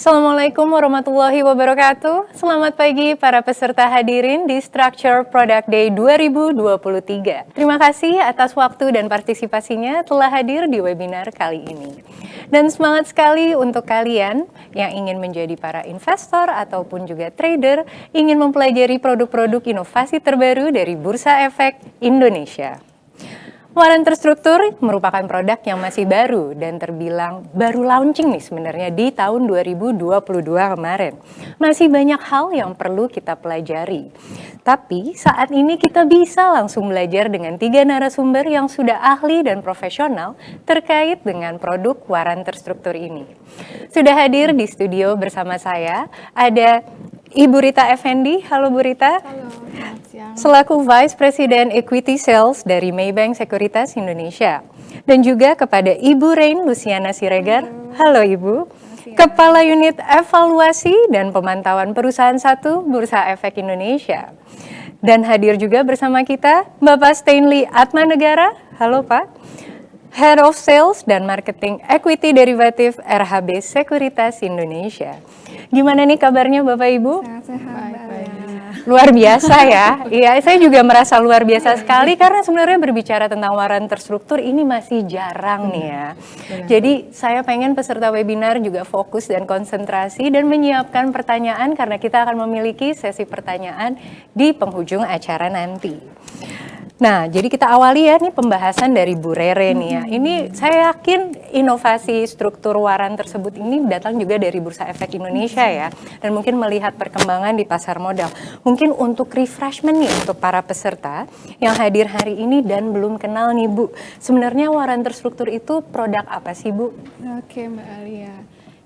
Assalamualaikum warahmatullahi wabarakatuh. Selamat pagi para peserta hadirin di Structure Product Day 2023. Terima kasih atas waktu dan partisipasinya telah hadir di webinar kali ini. Dan semangat sekali untuk kalian yang ingin menjadi para investor ataupun juga trader, ingin mempelajari produk-produk inovasi terbaru dari Bursa Efek Indonesia. Waran Terstruktur merupakan produk yang masih baru dan terbilang baru launching nih sebenarnya di tahun 2022 kemarin. Masih banyak hal yang perlu kita pelajari. Tapi saat ini kita bisa langsung belajar dengan 3 narasumber yang sudah ahli dan profesional terkait dengan produk Waran Terstruktur ini. Sudah hadir di studio bersama saya ada Ibu Rita Effendi. Halo Bu Rita. Halo, selamat siang. Selaku Vice President Equity Sales dari Maybank Sekuritas Indonesia. Dan juga kepada Ibu Rain Luciana Siregar. Halo Ibu. Kepala Unit Evaluasi dan Pemantauan Perusahaan 1 Bursa Efek Indonesia. Dan hadir juga bersama kita Bapak Stanley Atmanegara. Halo Pak. Head of Sales dan Marketing Equity Derivative RHB Sekuritas Indonesia. Gimana nih kabarnya Bapak Ibu? Sehat-sehat. Luar biasa ya. Iya, saya juga merasa luar biasa sekali karena sebenarnya berbicara tentang waran terstruktur ini masih jarang nih ya. Jadi saya pengen peserta webinar juga fokus dan konsentrasi dan menyiapkan pertanyaan karena kita akan memiliki sesi pertanyaan di penghujung acara nanti. Nah, jadi kita awali ya nih pembahasan dari Bu Rere nih ya. Ini saya yakin inovasi struktur waran tersebut ini datang juga dari Bursa Efek Indonesia ya. Dan mungkin melihat perkembangan di pasar modal. Mungkin untuk refreshment nih untuk para peserta yang hadir hari ini dan belum kenal nih Bu. Sebenarnya waran terstruktur itu produk apa sih Bu? Oke Mbak Alia.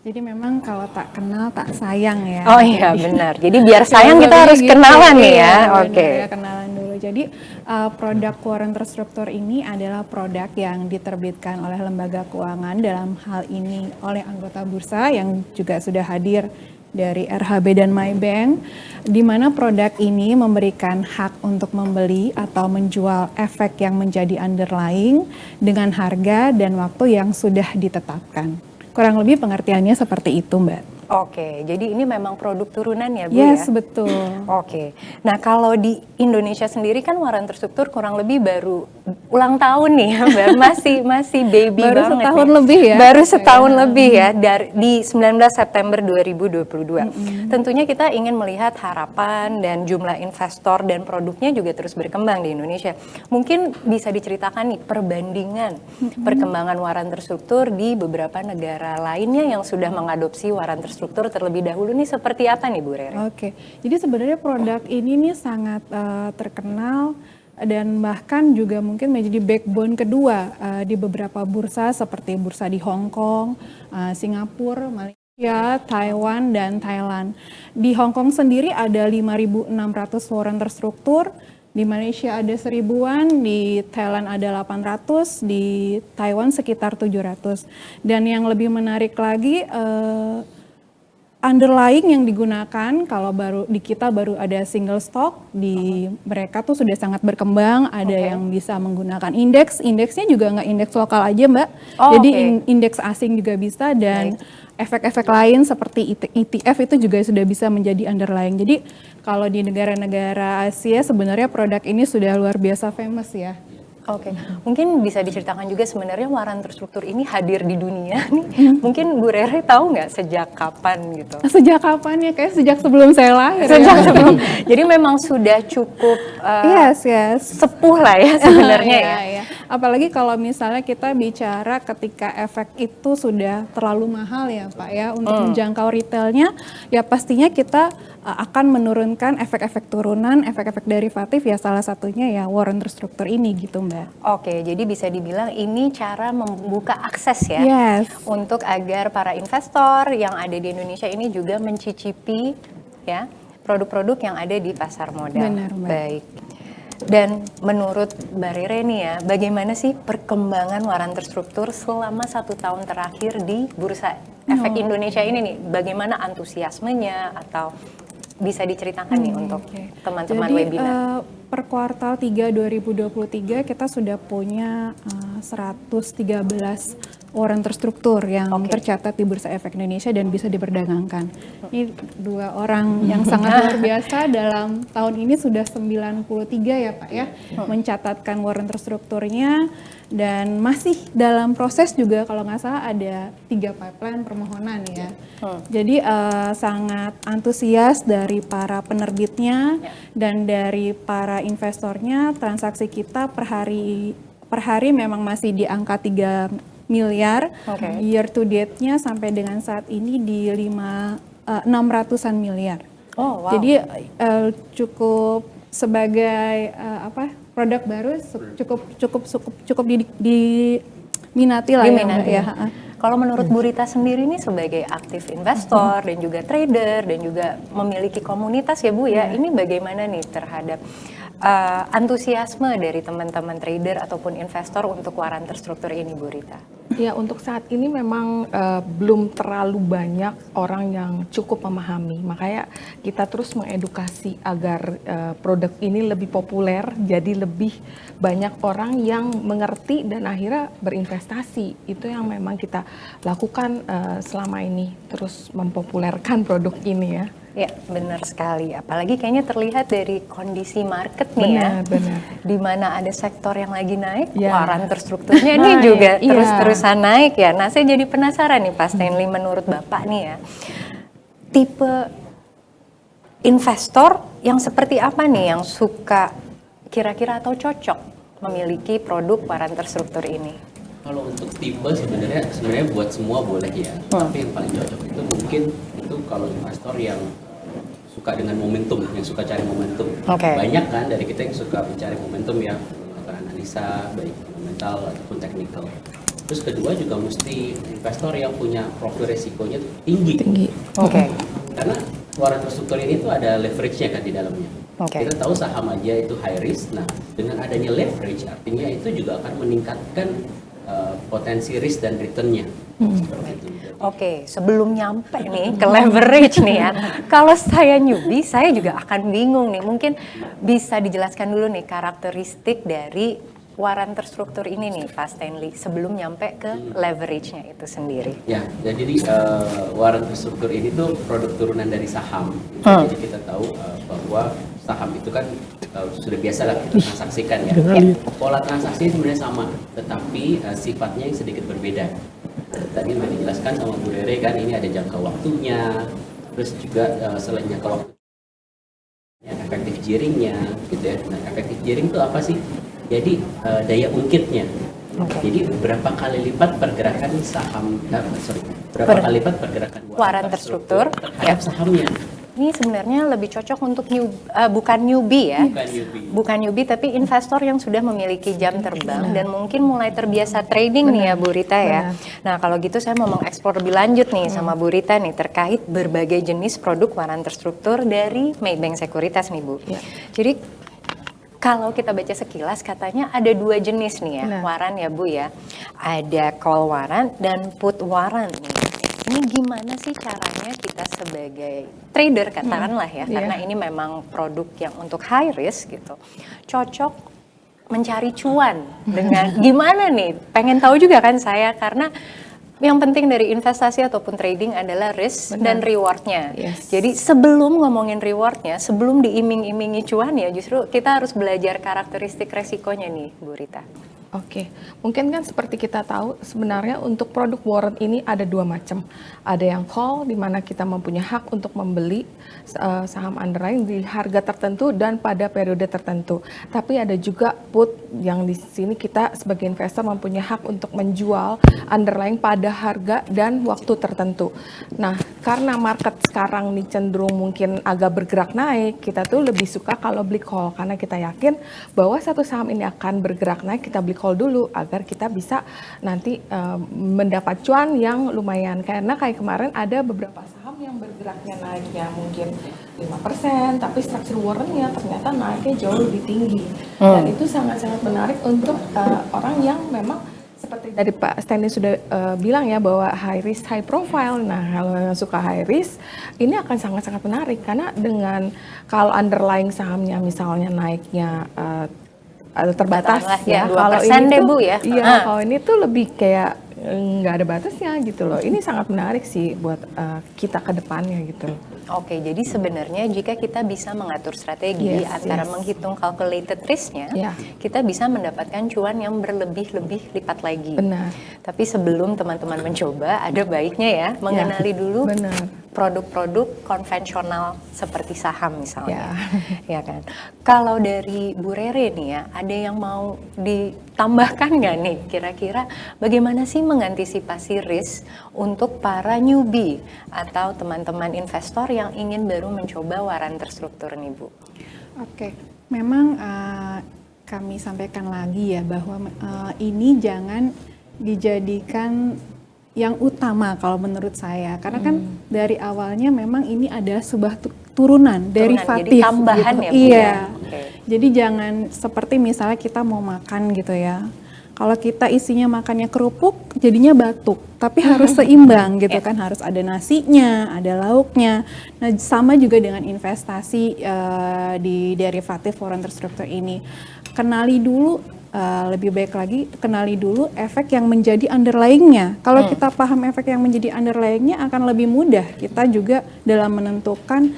Jadi memang kalau tak kenal tak sayang ya. Oh iya benar. Jadi biar sayang kita harus kenalan nih ya. Oke. Ya, kenalan dulu. Jadi produk waran terstruktur ini adalah produk yang diterbitkan oleh lembaga keuangan, dalam hal ini oleh anggota bursa yang juga sudah hadir dari RHB dan Maybank, di mana produk ini memberikan hak untuk membeli atau menjual efek yang menjadi underlying dengan harga dan waktu yang sudah ditetapkan. Kurang lebih pengertiannya seperti itu, Mbak. Oke, jadi ini memang produk turunan ya Bu ya? Yes, betul. Oke, nah kalau di Indonesia sendiri kan waran terstruktur kurang lebih baru ulang tahun nih ya Mbak, masih baby baru banget setahun nih. lebih ya? Baru setahun lebih ya, di 19 September 2022. Tentunya kita ingin melihat harapan dan jumlah investor dan produknya juga terus berkembang di Indonesia. Mungkin bisa diceritakan nih perbandingan perkembangan waran terstruktur di beberapa negara lainnya yang sudah mengadopsi waran terstruktur terlebih dahulu nih seperti apa nih Bu Rere? Oke, jadi sebenarnya produk ini nih sangat terkenal dan bahkan juga mungkin menjadi backbone kedua di beberapa bursa seperti bursa di Hong Kong, Singapura, Malaysia, Taiwan, dan Thailand. Di Hong Kong sendiri ada 5.600 waran terstruktur, di Malaysia ada 1.000-an, di Thailand ada 800, di Taiwan sekitar 700. Dan yang lebih menarik lagi, underlying yang digunakan kalau baru di kita baru ada single stock, di mereka tuh sudah sangat berkembang, ada yang bisa menggunakan indeksnya juga nggak indeks lokal aja Mbak, jadi indeks asing juga bisa dan efek-efek lain seperti ETF itu juga sudah bisa menjadi underlying. Jadi kalau di negara-negara Asia sebenarnya produk ini sudah luar biasa famous ya. Oke, mungkin bisa diceritakan juga sebenarnya waran terstruktur ini hadir di dunia nih. Mungkin Bu Rere tahu nggak sejak kapan gitu? Sejak kapan ya? Kayak sejak sebelum saya lahir. Sejak sebelum. Jadi memang sudah cukup sepuh lah ya sebenarnya ya. Apalagi kalau misalnya kita bicara ketika efek itu sudah terlalu mahal ya Pak ya untuk menjangkau retailnya, ya pastinya kita akan menurunkan efek-efek turunan, efek-efek derivatif ya salah satunya ya waran terstruktur ini gitu Mbak. Oke, jadi bisa dibilang ini cara membuka akses ya untuk agar para investor yang ada di Indonesia ini juga mencicipi ya produk-produk yang ada di pasar modal. Benar, Mbak. Baik. Dan menurut Mbak Rere nih ya, bagaimana sih perkembangan waran terstruktur selama 1 tahun terakhir di Bursa Efek Indonesia ini nih? Bagaimana antusiasmenya atau bisa diceritakan nih untuk teman-teman webinar? Per kuartal 3 2023 kita sudah punya 113 warrant terstruktur yang tercatat di Bursa Efek Indonesia dan bisa diperdagangkan. Ini dua orang yang sangat luar biasa dalam tahun ini sudah 93 ya Pak ya, mencatatkan warrant terstrukturnya, dan masih dalam proses juga kalau nggak salah ada 3 pipeline permohonan ya. Jadi sangat antusias dari para penerbitnya dan dari para investornya. Transaksi kita per hari memang masih di angka 3 miliar, year to date-nya sampai dengan saat ini di 600-an miliar. Jadi cukup sebagai produk baru cukup diminati lah ya. Kalau menurut Bu Rita sendiri nih sebagai aktif investor dan juga trader dan juga memiliki komunitas ya Bu ya, ini bagaimana nih terhadap antusiasme dari teman-teman trader ataupun investor untuk warrant terstruktur ini Bu Rita? Ya, untuk saat ini memang belum terlalu banyak orang yang cukup memahami. Makanya kita terus mengedukasi agar produk ini lebih populer, jadi lebih banyak orang yang mengerti dan akhirnya berinvestasi. Itu yang memang kita lakukan selama ini, terus mempopulerkan produk ini ya. Ya, benar sekali. Apalagi kayaknya terlihat dari kondisi market nih Benar. Di mana ada sektor yang lagi naik, warrant terstrukturnya ini juga terus-terusan naik ya. Nah, saya jadi penasaran nih Pak Stanley, menurut Bapak nih ya, tipe investor yang seperti apa nih yang suka kira-kira atau cocok memiliki produk warrant terstruktur ini? Kalau untuk tipe sebenarnya buat semua boleh ya. Tapi yang paling cocok itu mungkin itu kalau investor yang suka dengan momentum, yang suka cari momentum. Banyak kan dari kita yang suka mencari momentum ya, melakukan analisa baik fundamental ataupun teknikal. Terus kedua juga mesti investor yang punya profil resikonya tinggi. Karena warrant terstruktur ini tuh ada leverage-nya kan di dalamnya. Kita tahu saham aja itu high risk. Nah, dengan adanya leverage artinya itu juga akan meningkatkan potensi risk dan return-nya. Sebelum nyampe nih ke leverage nih ya, kalau saya newbie, saya juga akan bingung nih. Mungkin bisa dijelaskan dulu nih karakteristik dari warrant terstruktur ini nih Pak Stanley sebelum nyampe ke leverage-nya itu sendiri. Ya, jadi warrant terstruktur ini tuh produk turunan dari saham. Jadi kita tahu bahwa saham itu kan sudah biasa lah kita transaksikan ya. Pola transaksinya sebenarnya sama, tetapi sifatnya yang sedikit berbeda. Tadi sudah dijelaskan sama Bu Rere kan, ini ada jangka waktunya, terus juga selain jangka waktu, efektif gearing-nya, gitu ya. Nah, efektif gearing itu apa sih? Jadi daya ungkitnya. Jadi berapa kali lipat pergerakan saham, berapa kali lipat pergerakan warrant terstruktur terhadap sahamnya. Ini sebenarnya lebih cocok untuk bukan newbie ya, bukan newbie tapi investor yang sudah memiliki jam terbang dan mungkin mulai terbiasa trading nih ya Bu Rita ya. Nah kalau gitu saya mau mengeksplor lebih lanjut nih sama Bu Rita nih terkait berbagai jenis produk warrant terstruktur dari Maybank Sekuritas nih Bu. Jadi kalau kita baca sekilas katanya ada 2 jenis nih ya warrant ya Bu ya, ada call warrant dan put warrant nih. Ini gimana sih caranya kita sebagai trader katakanlah ya, karena ini memang produk yang untuk high risk gitu, cocok mencari cuan dengan gimana nih? Pengen tahu juga kan saya, karena yang penting dari investasi ataupun trading adalah risk dan rewardnya. Jadi sebelum ngomongin rewardnya, sebelum diiming-imingi cuan ya, justru kita harus belajar karakteristik resikonya nih Bu Rita. Mungkin kan seperti kita tahu sebenarnya untuk produk warrant ini ada 2 macam. Ada yang call di mana kita mempunyai hak untuk membeli saham underlying di harga tertentu dan pada periode tertentu. Tapi ada juga put yang di sini kita sebagai investor mempunyai hak untuk menjual underlying pada harga dan waktu tertentu. Nah, karena market sekarang nih cenderung mungkin agak bergerak naik, kita tuh lebih suka kalau beli call karena kita yakin bahwa satu saham ini akan bergerak naik, kita beli call dulu agar kita bisa nanti mendapat cuan yang lumayan. Karena kayak kemarin ada beberapa saham yang bergeraknya naiknya mungkin 5%, tapi structure warrant-nya ternyata naiknya jauh lebih tinggi. Dan itu sangat-sangat menarik untuk orang yang memang seperti dari Pak Stanley sudah bilang ya bahwa high risk high profile. Nah, kalau yang suka high risk ini akan sangat-sangat menarik karena dengan kalau underlying sahamnya misalnya naiknya terbatas ya. Kalau ini tuh, kalau ini tuh lebih kayak nggak ada batasnya gitu loh. Ini sangat menarik sih buat kita ke depannya gitu loh. Oke, jadi sebenarnya jika kita bisa mengatur strategi antara menghitung calculated risk-nya, kita bisa mendapatkan cuan yang berlebih-lebih lipat lagi. Benar. Tapi sebelum teman-teman mencoba, ada baiknya ya mengenali dulu produk-produk konvensional seperti saham misalnya, ya kan? Kalau dari Bu Rere nih ya, ada yang mau ditambahkan nggak nih? Kira-kira bagaimana sih mengantisipasi risk untuk para newbie atau teman-teman investor yang ingin baru mencoba waran terstruktur nih Bu? Oke, memang kami sampaikan lagi ya bahwa ini jangan dijadikan yang utama kalau menurut saya, karena kan dari awalnya memang ini ada sebuah turunan derivatif, jadi tambahan gitu. Ya Bu? Iya. Jadi jangan seperti misalnya kita mau makan gitu ya. Kalau kita isinya makannya kerupuk, jadinya batuk. Tapi harus seimbang gitu kan, harus ada nasinya, ada lauknya. Nah sama juga dengan investasi di derivatif foreign terstruktur ini. Kenali dulu, lebih baik lagi kenali dulu efek yang menjadi underlying-nya. Kalau kita paham efek yang menjadi underlying-nya akan lebih mudah kita juga dalam menentukan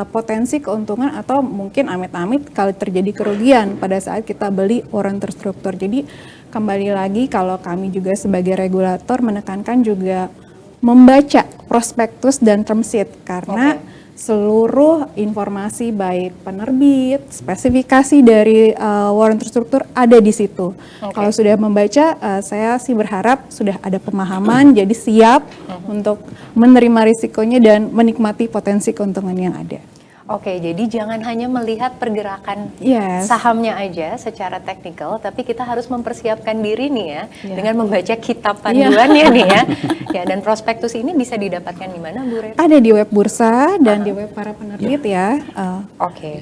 potensi keuntungan atau mungkin amit-amit kalau terjadi kerugian pada saat kita beli waran terstruktur. Jadi kembali lagi kalau kami juga sebagai regulator menekankan juga membaca prospektus dan term sheet karena seluruh informasi baik penerbit, spesifikasi dari waran terstruktur ada di situ. Kalau sudah membaca, saya sih berharap sudah ada pemahaman, jadi siap untuk menerima risikonya dan menikmati potensi keuntungan yang ada. Oke, jadi jangan hanya melihat pergerakan sahamnya aja secara teknikal, tapi kita harus mempersiapkan diri nih ya dengan membaca kitab panduannya nih ya. Ya, dan prospektus ini bisa didapatkan di mana Bu Rere? Ada di web bursa dan di web para penerbit ya.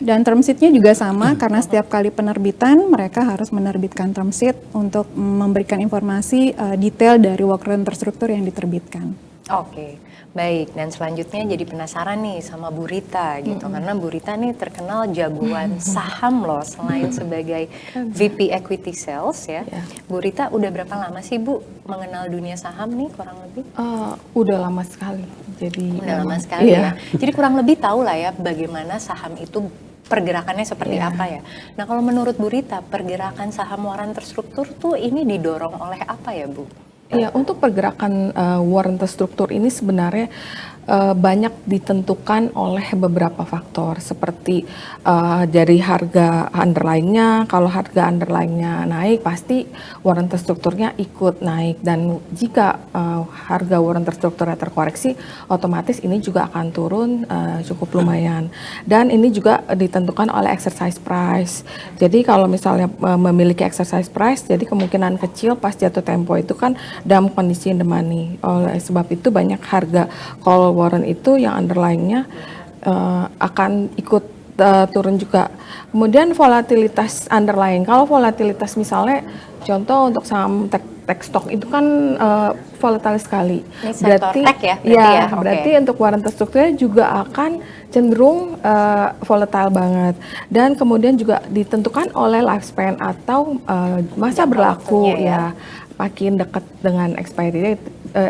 Dan term sheet-nya juga sama karena setiap kali penerbitan mereka harus menerbitkan term sheet untuk memberikan informasi detail dari waran terstruktur yang diterbitkan. Baik, dan selanjutnya jadi penasaran nih sama Bu Rita gitu, karena Bu Rita nih terkenal jagoan saham loh, selain sebagai VP Equity Sales ya. Bu Rita udah berapa lama sih Bu mengenal dunia saham nih kurang lebih? Udah lama sekali. Udah lama sekali ya. Jadi kurang lebih tahu lah ya bagaimana saham itu pergerakannya seperti apa ya. Nah kalau menurut Bu Rita, pergerakan saham waran terstruktur tuh ini didorong oleh apa ya Bu? Ya, untuk pergerakan waran terstruktur ini sebenarnya banyak ditentukan oleh beberapa faktor seperti dari harga underlying-nya. Kalau harga underlying-nya naik, pasti waran terstrukturnya ikut naik, dan jika harga waran terstrukturnya terkoreksi, otomatis ini juga akan turun cukup lumayan. Dan ini juga ditentukan oleh exercise price. Jadi kalau misalnya memiliki exercise price, jadi kemungkinan kecil pas jatuh tempo itu kan dalam kondisi in the money. Oleh sebab itu banyak harga call warrant itu yang underlying-nya akan ikut turun juga. Kemudian volatilitas underlying. Kalau volatilitas misalnya contoh untuk saham tech stock itu kan volatile sekali. Ini berarti tech ya? Berarti untuk waran terstrukturnya juga akan cenderung volatile banget. Dan kemudian juga ditentukan oleh lifespan atau masa berlaku ya. Makin dekat dengan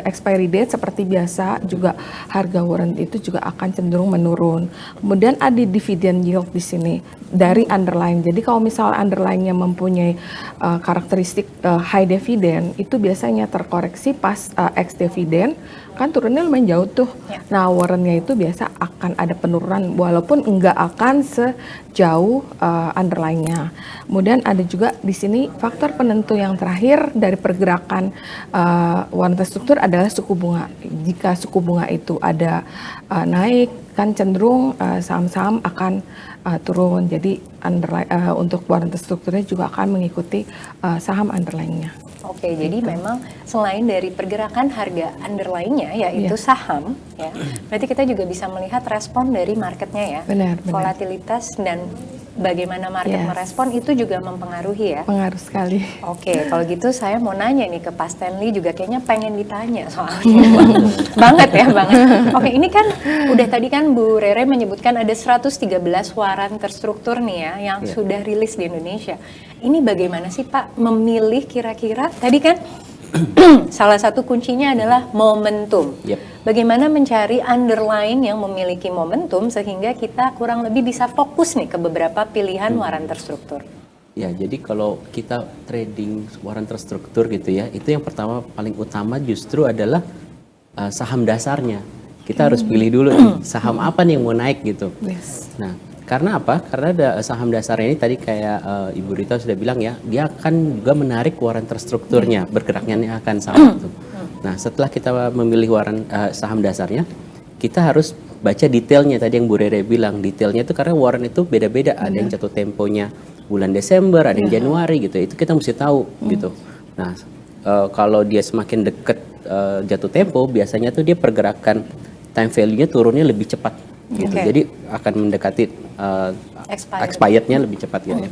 expiry date seperti biasa, juga harga warrant itu juga akan cenderung menurun. Kemudian ada dividend yield di sini dari underlying. Jadi kalau misalnya underlyingnya mempunyai karakteristik high dividend, itu biasanya terkoreksi pas ex dividend kan turunnya lumayan jauh tuh. Nah warrantnya itu biasa akan ada penurunan walaupun enggak akan sejauh underlyingnya. Kemudian ada juga di sini faktor penentu yang terakhir dari pergerakan waran terstruktur adalah suku bunga. Jika suku bunga itu ada naik, kan cenderung saham-saham akan turun. Jadi untuk waran terstrukturnya juga akan mengikuti saham underlyingnya. Jadi memang selain dari pergerakan harga underlying-nya yaitu saham ya, berarti kita juga bisa melihat respon dari marketnya ya. Benar. Volatilitas dan bagaimana market merespon itu juga mempengaruhi ya. Pengaruh sekali. Kalau gitu saya mau nanya nih ke Pak Stanley juga kayaknya pengen ditanya soalnya. banget. Ini kan udah tadi kan Bu Rere menyebutkan ada 113 waran terstruktur nih ya yang sudah rilis di Indonesia. Ini bagaimana sih Pak memilih kira-kira tadi kan salah satu kuncinya adalah momentum. Yep. Bagaimana mencari underlying yang memiliki momentum sehingga kita kurang lebih bisa fokus nih ke beberapa pilihan waran terstruktur. Ya, jadi kalau kita trading waran terstruktur gitu ya, itu yang pertama paling utama justru adalah saham dasarnya. Kita harus pilih dulu nih, saham apa nih yang mau naik gitu. Yes. Nah, karena apa? Karena ada saham dasarnya ini tadi kayak Ibu Rita sudah bilang ya, dia akan juga menarik waran terstrukturnya, bergeraknya ini akan sama tuh. Nah, setelah kita memilih waran saham dasarnya, kita harus baca detailnya tadi yang Bu Rere bilang. Detailnya itu karena waran itu beda-beda, ada yang jatuh temponya bulan Desember, ada yang Januari gitu. Itu kita mesti tahu gitu. Nah, kalau dia semakin dekat jatuh tempo, biasanya tuh dia pergerakan time value-nya turunnya lebih cepat gitu. Jadi akan mendekati expired-nya lebih cepat gitu ya.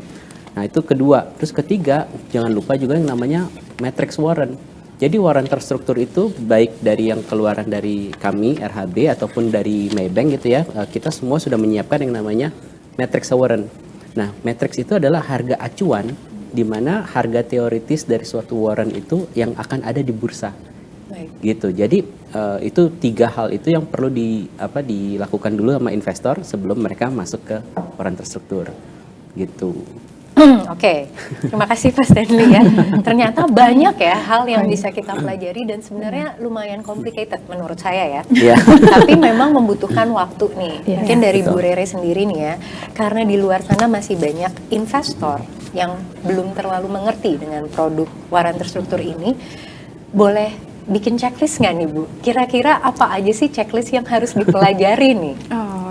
Nah, itu kedua. Terus ketiga, jangan lupa juga yang namanya matrix warrant. Jadi waran terstruktur itu baik dari yang keluaran dari kami RHB ataupun dari Maybank gitu ya. Kita semua sudah menyiapkan yang namanya matrix warrant. Nah, matrix itu adalah harga acuan di mana harga teoritis dari suatu warrant itu yang akan ada di bursa. Gitu. Jadi itu tiga hal itu yang perlu dilakukan dulu sama investor sebelum mereka masuk ke waran terstruktur. Gitu. Oke, terima kasih Pak Stanley ya. Ternyata banyak ya hal yang bisa kita pelajari dan sebenarnya lumayan complicated menurut saya ya. Tapi memang membutuhkan waktu nih. Mungkin dari Bu Rere sendiri nih ya, karena di luar sana masih banyak investor yang belum terlalu mengerti dengan produk waran terstruktur ini. Boleh bikin checklist nggak nih Bu? Kira-kira apa aja sih checklist yang harus dipelajari nih?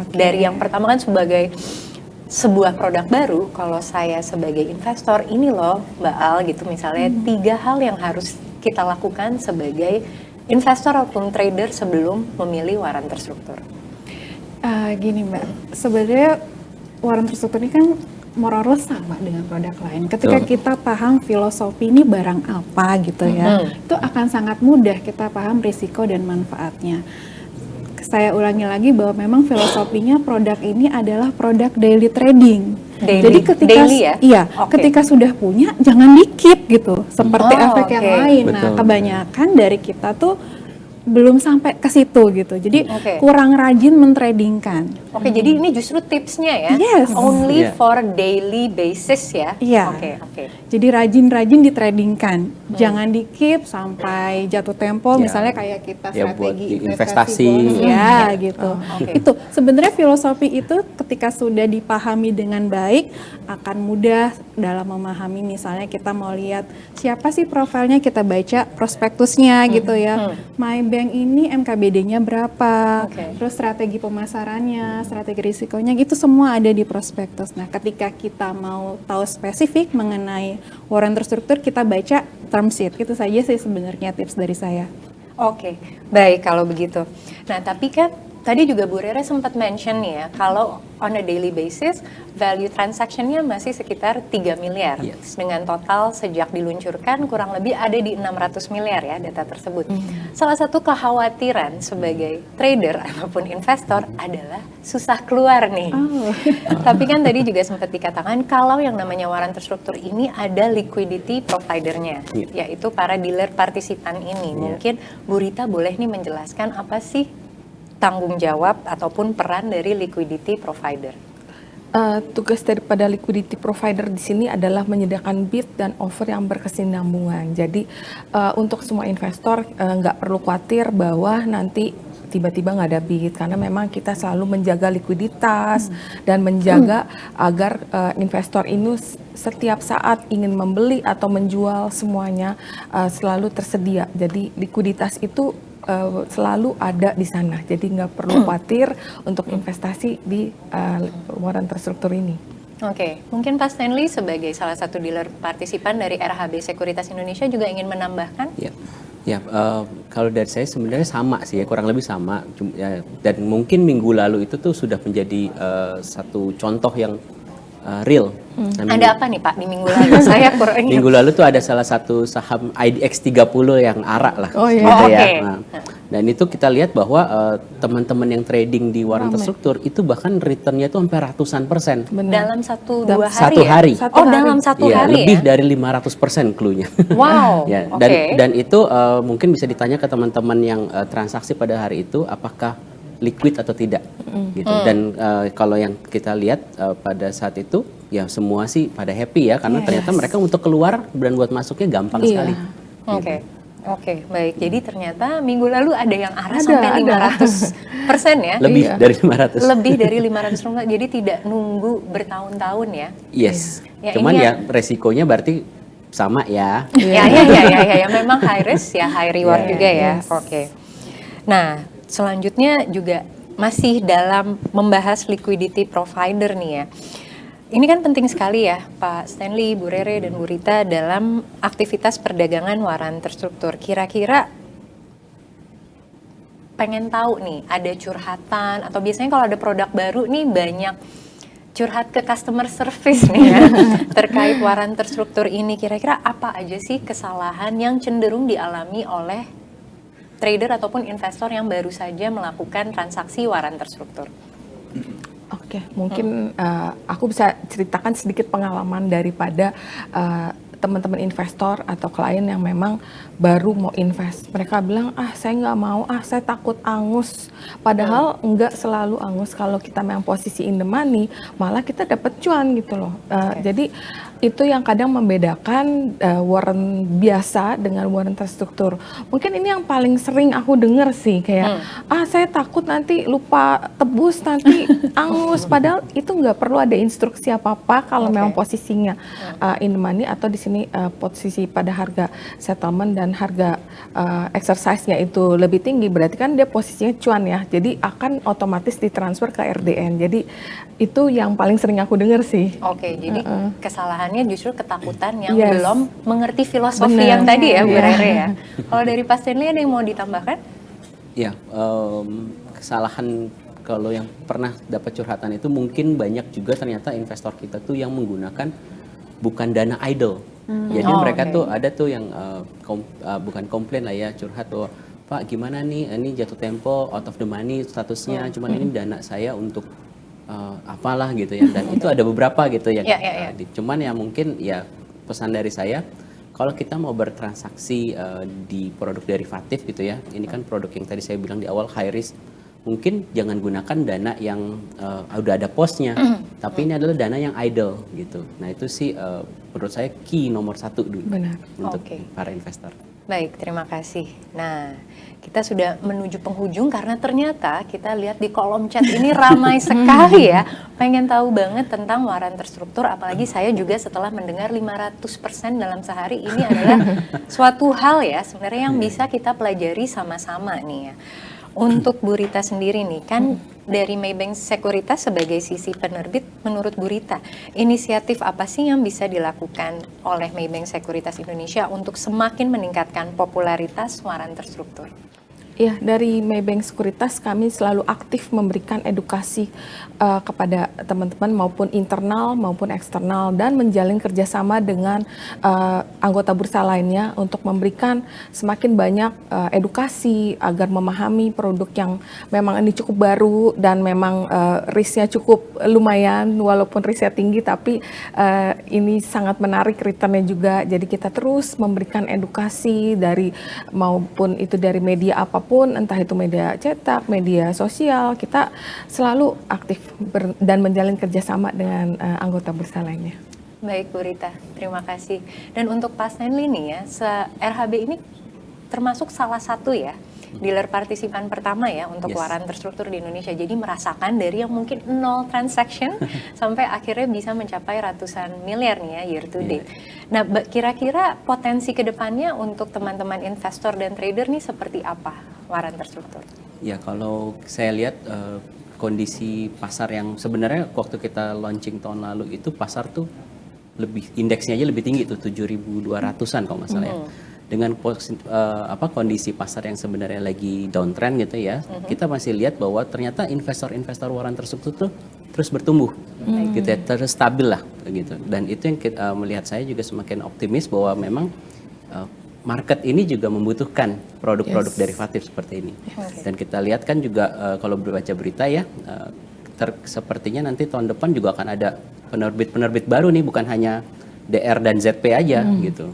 Dari yang pertama kan sebagai sebuah produk baru, kalau saya sebagai investor ini loh Mbak Al gitu misalnya 3 hal yang harus kita lakukan sebagai investor ataupun trader sebelum memilih waran terstruktur. Gini Mbak, sebenarnya waran terstruktur ini kan moralnya sama dengan produk lain. Ketika kita paham filosofi ini barang apa gitu ya, itu akan sangat mudah kita paham risiko dan manfaatnya. Saya ulangi lagi bahwa memang filosofinya produk ini adalah produk daily trading. Jadi ketika ketika sudah punya jangan di-keep gitu, seperti efek yang lain. Nah, kebanyakan dari kita tuh belum sampai ke situ gitu. Jadi kurang rajin mentradingkan. Jadi ini justru tipsnya ya. Only for daily basis ya. Jadi rajin-rajin ditradingkan. Jangan di-keep sampai jatuh tempo misalnya kayak kita strategi investasi gitu. Itu sebenarnya filosofi itu ketika sudah dipahami dengan baik akan mudah dalam memahami. Misalnya kita mau lihat siapa sih profilnya, kita baca prospektusnya gitu ya. Maybank ini MKBD-nya berapa, terus strategi pemasarannya, strategi risikonya, gitu semua ada di prospektus. Nah, ketika kita mau tahu spesifik mengenai waran terstruktur, kita baca term sheet. Itu saja sih sebenarnya tips dari saya. Baik kalau begitu. Nah, tapi kan tadi juga Bu Rere sempat mention nih ya, kalau on a daily basis value transaction-nya masih sekitar 3 miliar. Dengan total sejak diluncurkan kurang lebih ada di 600 miliar ya data tersebut. Salah satu kekhawatiran sebagai trader ataupun investor adalah susah keluar nih. Tapi kan tadi juga sempat dikatakan kalau yang namanya waran terstruktur ini ada liquidity providernya, yaitu para dealer partisipan ini. Mungkin Bu Rita boleh nih menjelaskan apa sih tanggung jawab ataupun peran dari liquidity provider? Tugas daripada liquidity provider di sini adalah menyediakan bid dan offer yang berkesinambungan. Jadi untuk semua investor nggak perlu khawatir bahwa nanti tiba-tiba nggak ada bid, karena memang kita selalu menjaga likuiditas dan menjaga agar investor ini setiap saat ingin membeli atau menjual semuanya selalu tersedia. Jadi likuiditas itu selalu ada di sana, jadi nggak perlu khawatir untuk investasi di waran terstruktur ini. Mungkin Pak Stanley sebagai salah satu dealer partisipan dari RHB Sekuritas Indonesia juga ingin menambahkan? Kalau dari saya sebenarnya sama sih ya, kurang lebih sama. Dan mungkin minggu lalu itu tuh sudah menjadi satu contoh yang real. Ada apa nih Pak di minggu lalu? Saya kurang ingat. Minggu lalu tuh ada salah satu saham IDX 30 yang ARA lah, Oh, iya. gitu ya. Oke. Nah, dan itu kita lihat bahwa teman-teman yang trading di waran terstruktur itu bahkan returnnya itu sampai ratusan persen. Benar. Dalam 1-2 hari Satu ya? hari. Satu Oh, hari. dalam 1 Iya, hari lebih ya? dari 500% clue-nya. Wow, Ya, oke. dan itu mungkin bisa ditanya ke teman-teman yang transaksi pada hari itu apakah liquid atau tidak gitu. Dan kalau yang kita lihat pada saat itu ya semua sih pada happy ya karena ternyata mereka untuk keluar dan buat masuknya gampang sekali. Oke. Oke, baik. Jadi ternyata minggu lalu ada yang arah Ada, sampai ada. 500% ya? Lebih dari 500. Lebih dari 500%, jadi tidak nunggu bertahun-tahun ya? Yes. Ya, Cuman ini ya resikonya berarti sama ya. Ya, memang high risk ya, high reward Yeah, juga ya. yes. Oke. Nah, selanjutnya juga masih dalam membahas liquidity provider nih ya. Ini kan penting sekali ya Pak Stanley, Bu Rere, dan Bu Rita dalam aktivitas perdagangan waran terstruktur. Kira-kira pengen tahu nih, ada curhatan atau biasanya kalau ada produk baru nih banyak curhat ke customer service nih ya terkait waran terstruktur ini. Kira-kira apa aja sih kesalahan yang cenderung dialami oleh trader ataupun investor yang baru saja melakukan transaksi waran terstruktur? Oke, mungkin aku bisa ceritakan sedikit pengalaman daripada teman-teman investor atau klien yang memang baru mau invest. Mereka bilang, saya nggak mau, saya takut angus. Padahal nggak selalu angus. Kalau kita memang posisi in the money, malah kita dapat cuan gitu loh. Jadi itu yang kadang membedakan warren biasa dengan warren terstruktur. Mungkin ini yang paling sering aku dengar sih, kayak saya takut nanti lupa tebus, nanti angus. Padahal itu nggak perlu ada instruksi apa-apa kalau memang posisinya in the money atau di sini posisi pada harga settlement dan harga exercise-nya itu lebih tinggi, berarti kan dia posisinya cuan ya. Jadi akan otomatis ditransfer ke RDN. Jadi itu yang paling sering aku dengar sih. Oke, jadi kesalahannya justru ketakutan yang Yes. belum mengerti filosofi Benar. yang tadi ya, Bu Iya. Rere ya. Kalau dari Pak Stanley ada yang mau ditambahkan? Ya, kesalahan kalau yang pernah dapat curhatan itu mungkin banyak juga ternyata investor kita tuh yang menggunakan bukan dana idle. Jadi mereka tuh ada tuh yang bukan komplain lah ya, curhat tuh, Pak gimana nih, ini jatuh tempo, out of the money statusnya, cuman ini dana saya untuk apalah gitu ya. Dan itu ada beberapa gitu ya. Cuman ya mungkin ya pesan dari saya, kalau kita mau bertransaksi di produk derivatif gitu ya, ini kan produk yang tadi saya bilang di awal high risk, mungkin jangan gunakan dana yang udah ada posnya, tapi ini adalah dana yang idle gitu. Nah itu sih menurut saya key nomor 1 dulu. Benar. Untuk para investor. Baik, terima kasih. Nah, kita sudah menuju penghujung karena ternyata kita lihat di kolom chat ini ramai sekali ya. Pengen tahu banget tentang waran terstruktur, apalagi saya juga setelah mendengar 500% dalam sehari ini adalah suatu hal ya sebenarnya yang bisa kita pelajari sama-sama nih ya. Untuk Bu Rita sendiri nih, kan dari Maybank Sekuritas sebagai sisi penerbit, menurut Bu Rita, inisiatif apa sih yang bisa dilakukan oleh Maybank Sekuritas Indonesia untuk semakin meningkatkan popularitas waran terstruktur? Ya, dari Maybank Sekuritas kami selalu aktif memberikan edukasi kepada teman-teman maupun internal maupun eksternal dan menjalin kerjasama dengan anggota bursa lainnya untuk memberikan semakin banyak edukasi agar memahami produk yang memang ini cukup baru dan memang risknya cukup lumayan, walaupun risknya tinggi tapi ini sangat menarik returnnya juga. Jadi kita terus memberikan edukasi dari maupun itu dari media apapun, entah itu media cetak, media sosial, kita selalu aktif dan menjalin kerjasama dengan anggota bursa lainnya. Baik Bu Rita, terima kasih. Dan untuk Pak Stanley nih ya, RHB ini termasuk salah satu ya dealer partisipan pertama ya untuk waran terstruktur di Indonesia. Jadi merasakan dari yang mungkin 0 transaction sampai akhirnya bisa mencapai ratusan miliar nih ya year to date. Nah, kira-kira potensi kedepannya untuk teman-teman investor dan trader nih seperti apa waran terstruktur? Ya kalau saya lihat kondisi pasar yang sebenarnya waktu kita launching tahun lalu itu pasar tuh lebih indeksnya aja lebih tinggi tuh 7.200-an kalau nggak salah ya. Dengan kondisi pasar yang sebenarnya lagi downtrend gitu ya, kita masih lihat bahwa ternyata investor-investor waran terstruktur tuh terus bertumbuh, gitu ya, terus stabil lah, gitu. Dan itu yang melihat saya juga semakin optimis bahwa memang market ini juga membutuhkan produk-produk derivatif seperti ini. Dan kita lihat kan juga kalau baca berita ya, sepertinya nanti tahun depan juga akan ada penerbit-penerbit baru nih, bukan hanya DR dan ZP aja gitu.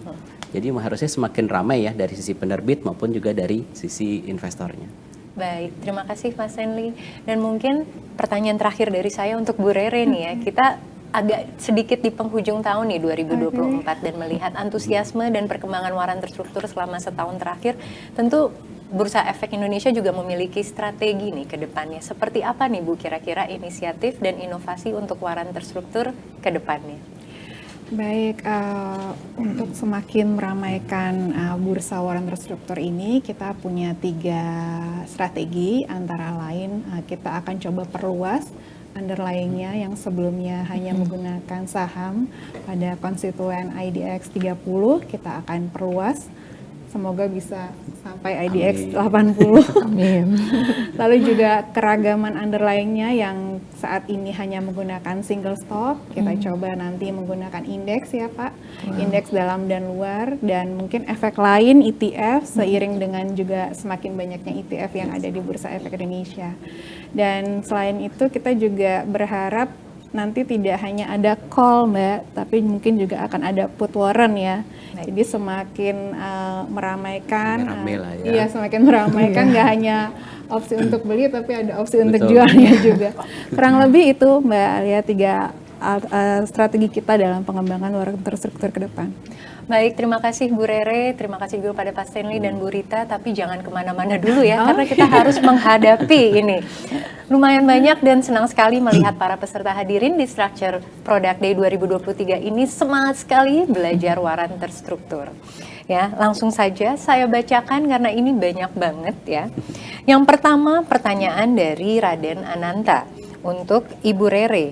Jadi harusnya semakin ramai ya dari sisi penerbit maupun juga dari sisi investornya. Baik, terima kasih Mas Stanley. Dan mungkin pertanyaan terakhir dari saya untuk Bu Rere nih ya. Kita agak sedikit di penghujung tahun nih 2024 dan melihat antusiasme dan perkembangan waran terstruktur selama setahun terakhir. Tentu Bursa Efek Indonesia juga memiliki strategi nih ke depannya. Seperti apa nih Bu kira-kira inisiatif dan inovasi untuk waran terstruktur ke depannya? Baik, untuk semakin meramaikan bursa waran terstruktur ini, kita punya 3 strategi, antara lain kita akan coba perluas underlying-nya yang sebelumnya hanya menggunakan saham pada konstituen IDX 30, kita akan perluas. Semoga bisa sampai IDX 80. Amin. Lalu juga keragaman underlying-nya yang saat ini hanya menggunakan single stock, kita coba nanti menggunakan indeks ya Pak, indeks dalam dan luar, dan mungkin efek lain ETF seiring dengan juga semakin banyaknya ETF yang ada di Bursa Efek Indonesia. Dan selain itu kita juga berharap nanti tidak hanya ada call Mbak, tapi mungkin juga akan ada put warrant ya. Jadi semakin meramaikan, iya semakin meramaikan, nggak hanya opsi untuk beli tapi ada opsi untuk jualnya juga. Kurang lebih itu Mbak Alia 3 strategi kita dalam pengembangan waran terstruktur ke depan. Baik, terima kasih Bu Rere, terima kasih juga pada Pak Stanley dan Bu Rita, tapi jangan kemana-mana dulu ya, karena kita harus menghadapi ini. Lumayan banyak dan senang sekali melihat para peserta hadirin di Structure Product Day 2023 ini semangat sekali belajar waran terstruktur. Ya, langsung saja saya bacakan karena ini banyak banget ya. Yang pertama pertanyaan dari Raden Ananta untuk Ibu Rere.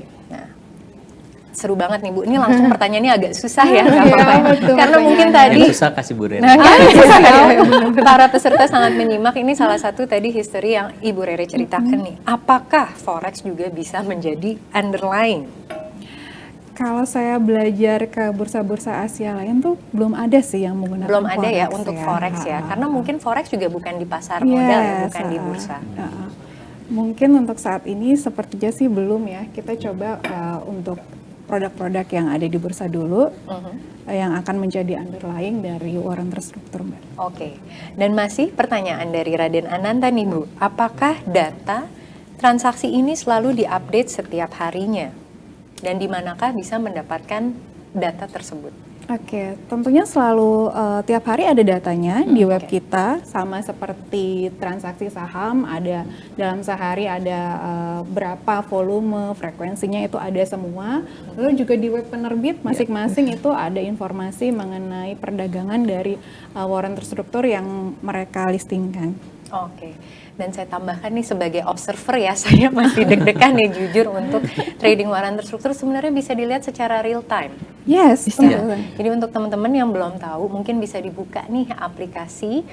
Seru banget nih Bu, ini langsung pertanyaannya agak susah ya, nggak apa-apa ya. Karena mungkin tadi yang susah kasih Bu Rere. Nah, para peserta sangat menyimak. Ini salah satu tadi history yang Ibu Rere ceritakan nih. Apakah forex juga bisa menjadi underlying? Kalau saya belajar ke bursa-bursa Asia lain tuh belum ada sih yang menggunakan belum ada forex ya untuk forex ya, karena mungkin forex juga bukan di pasar modal ya, bukan di bursa. Mungkin untuk saat ini sepertinya sih belum ya. Kita coba untuk produk-produk yang ada di bursa dulu, yang akan menjadi underlying dari waran terstruktur Mbak. Oke, dan masih pertanyaan dari Raden Ananta nih Bu, apakah data transaksi ini selalu diupdate setiap harinya? Dan di manakah bisa mendapatkan data tersebut? Oke, tentunya selalu tiap hari ada datanya di web kita, sama seperti transaksi saham, ada dalam sehari ada berapa volume, frekuensinya itu ada semua. Lalu juga di web penerbit masing-masing itu ada informasi mengenai perdagangan dari waran terstruktur yang mereka listingkan. Oke, dan saya tambahkan nih sebagai observer ya, saya masih deg-degan ya jujur untuk trading waran terstruktur sebenarnya bisa dilihat secara real time. Yes, bisa. Jadi untuk teman-teman yang belum tahu mungkin bisa dibuka nih aplikasi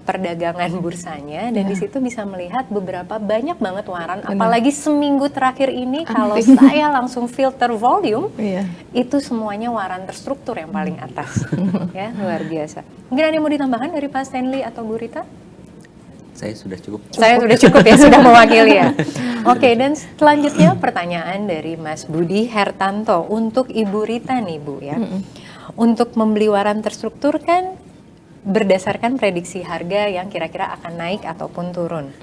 perdagangan bursanya dan di situ bisa melihat beberapa banyak banget waran. Apalagi seminggu terakhir ini kalau saya langsung filter volume, itu semuanya waran terstruktur yang paling atas. Ya, luar biasa. Mungkin ada yang mau ditambahkan dari Pak Stanley atau Bu Rita? Saya sudah cukup. Saya sudah cukup ya, sudah mewakili ya. Oke, dan selanjutnya pertanyaan dari Mas Budi Hertanto untuk Ibu Rita nih Bu ya. Untuk membeli waran terstruktur kan berdasarkan prediksi harga yang kira-kira akan naik ataupun turun.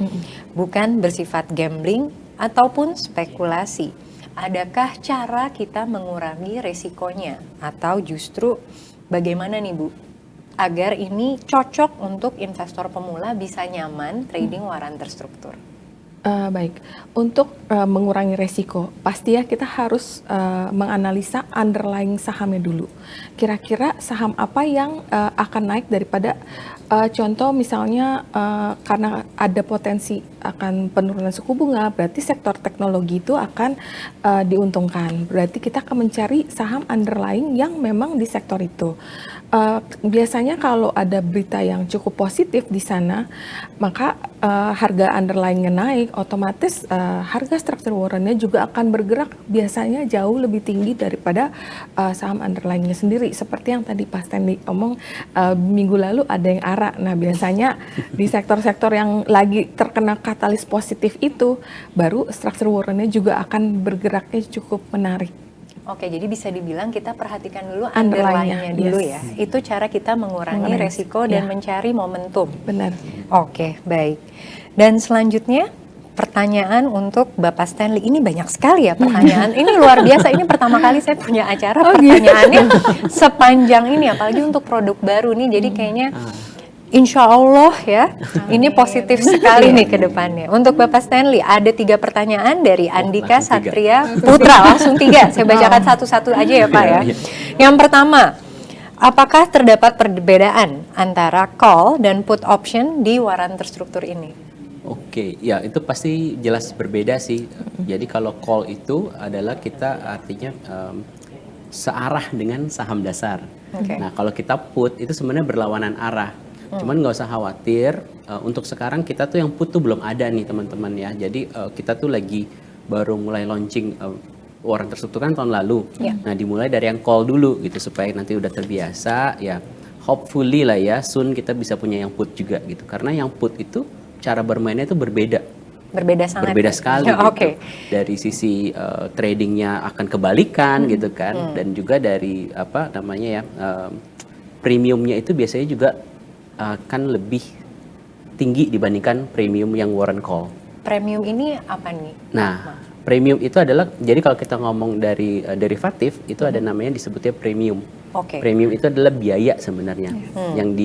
Bukan bersifat gambling ataupun spekulasi. Adakah cara kita mengurangi resikonya? Atau justru bagaimana nih Bu? Agar ini cocok untuk investor pemula bisa nyaman trading waran terstruktur. Baik, untuk mengurangi resiko, pasti ya kita harus menganalisa underlying sahamnya dulu. Kira-kira saham apa yang akan naik daripada contoh misalnya karena ada potensi akan penurunan suku bunga, berarti sektor teknologi itu akan diuntungkan. Berarti kita akan mencari saham underlying yang memang di sektor itu. Biasanya kalau ada berita yang cukup positif di sana, maka harga underlying-nya naik, otomatis harga structure warrant-nya juga akan bergerak biasanya jauh lebih tinggi daripada saham underlying-nya sendiri. Seperti yang tadi Pak Stanley omong, minggu lalu ada yang ARA. Nah, biasanya di sektor-sektor yang lagi terkena katalis positif itu, baru structure warrant-nya juga akan bergeraknya cukup menarik. Oke, jadi bisa dibilang kita perhatikan dulu underlying-nya Underlying-nya, dulu yes. ya. Itu cara kita mengurangi resiko dan mencari momentum. Benar. Oke, baik. Dan selanjutnya pertanyaan untuk Bapak Stanley. Ini banyak sekali ya pertanyaan. Ini luar biasa. Ini pertama kali saya punya acara pertanyaannya sepanjang ini, apalagi untuk produk baru nih. Jadi kayaknya Insya Allah ya, ini positif sekali nih ke depannya. Untuk Bapak Stanley, ada 3 pertanyaan dari Andika Satria Putra. Langsung 3, saya bacakan satu-satu aja ya Pak ya. Yang pertama, apakah terdapat perbedaan antara call dan put option di waran terstruktur ini? Oke, ya itu pasti jelas berbeda sih. Jadi kalau call itu adalah kita artinya searah dengan saham dasar. Nah kalau kita put itu sebenarnya berlawanan arah. Cuman nggak usah khawatir, untuk sekarang kita tuh yang put tuh belum ada nih teman-teman ya. Jadi kita tuh lagi baru mulai launching waran terstruktur kan tahun lalu. Nah dimulai dari yang call dulu gitu supaya nanti udah terbiasa ya. Hopefully lah ya, soon kita bisa punya yang put juga gitu. Karena yang put itu cara bermainnya itu berbeda. Berbeda sangat. Berbeda sekali gitu. Oke. Dari sisi tradingnya akan kebalikan gitu kan. Dan juga dari apa namanya ya, premiumnya itu biasanya juga akan lebih tinggi dibandingkan premium yang warrant call. Premium ini apa nih? Nah, premium itu adalah, jadi kalau kita ngomong dari derivatif, itu ada namanya disebutnya premium. Premium itu adalah biaya sebenarnya yang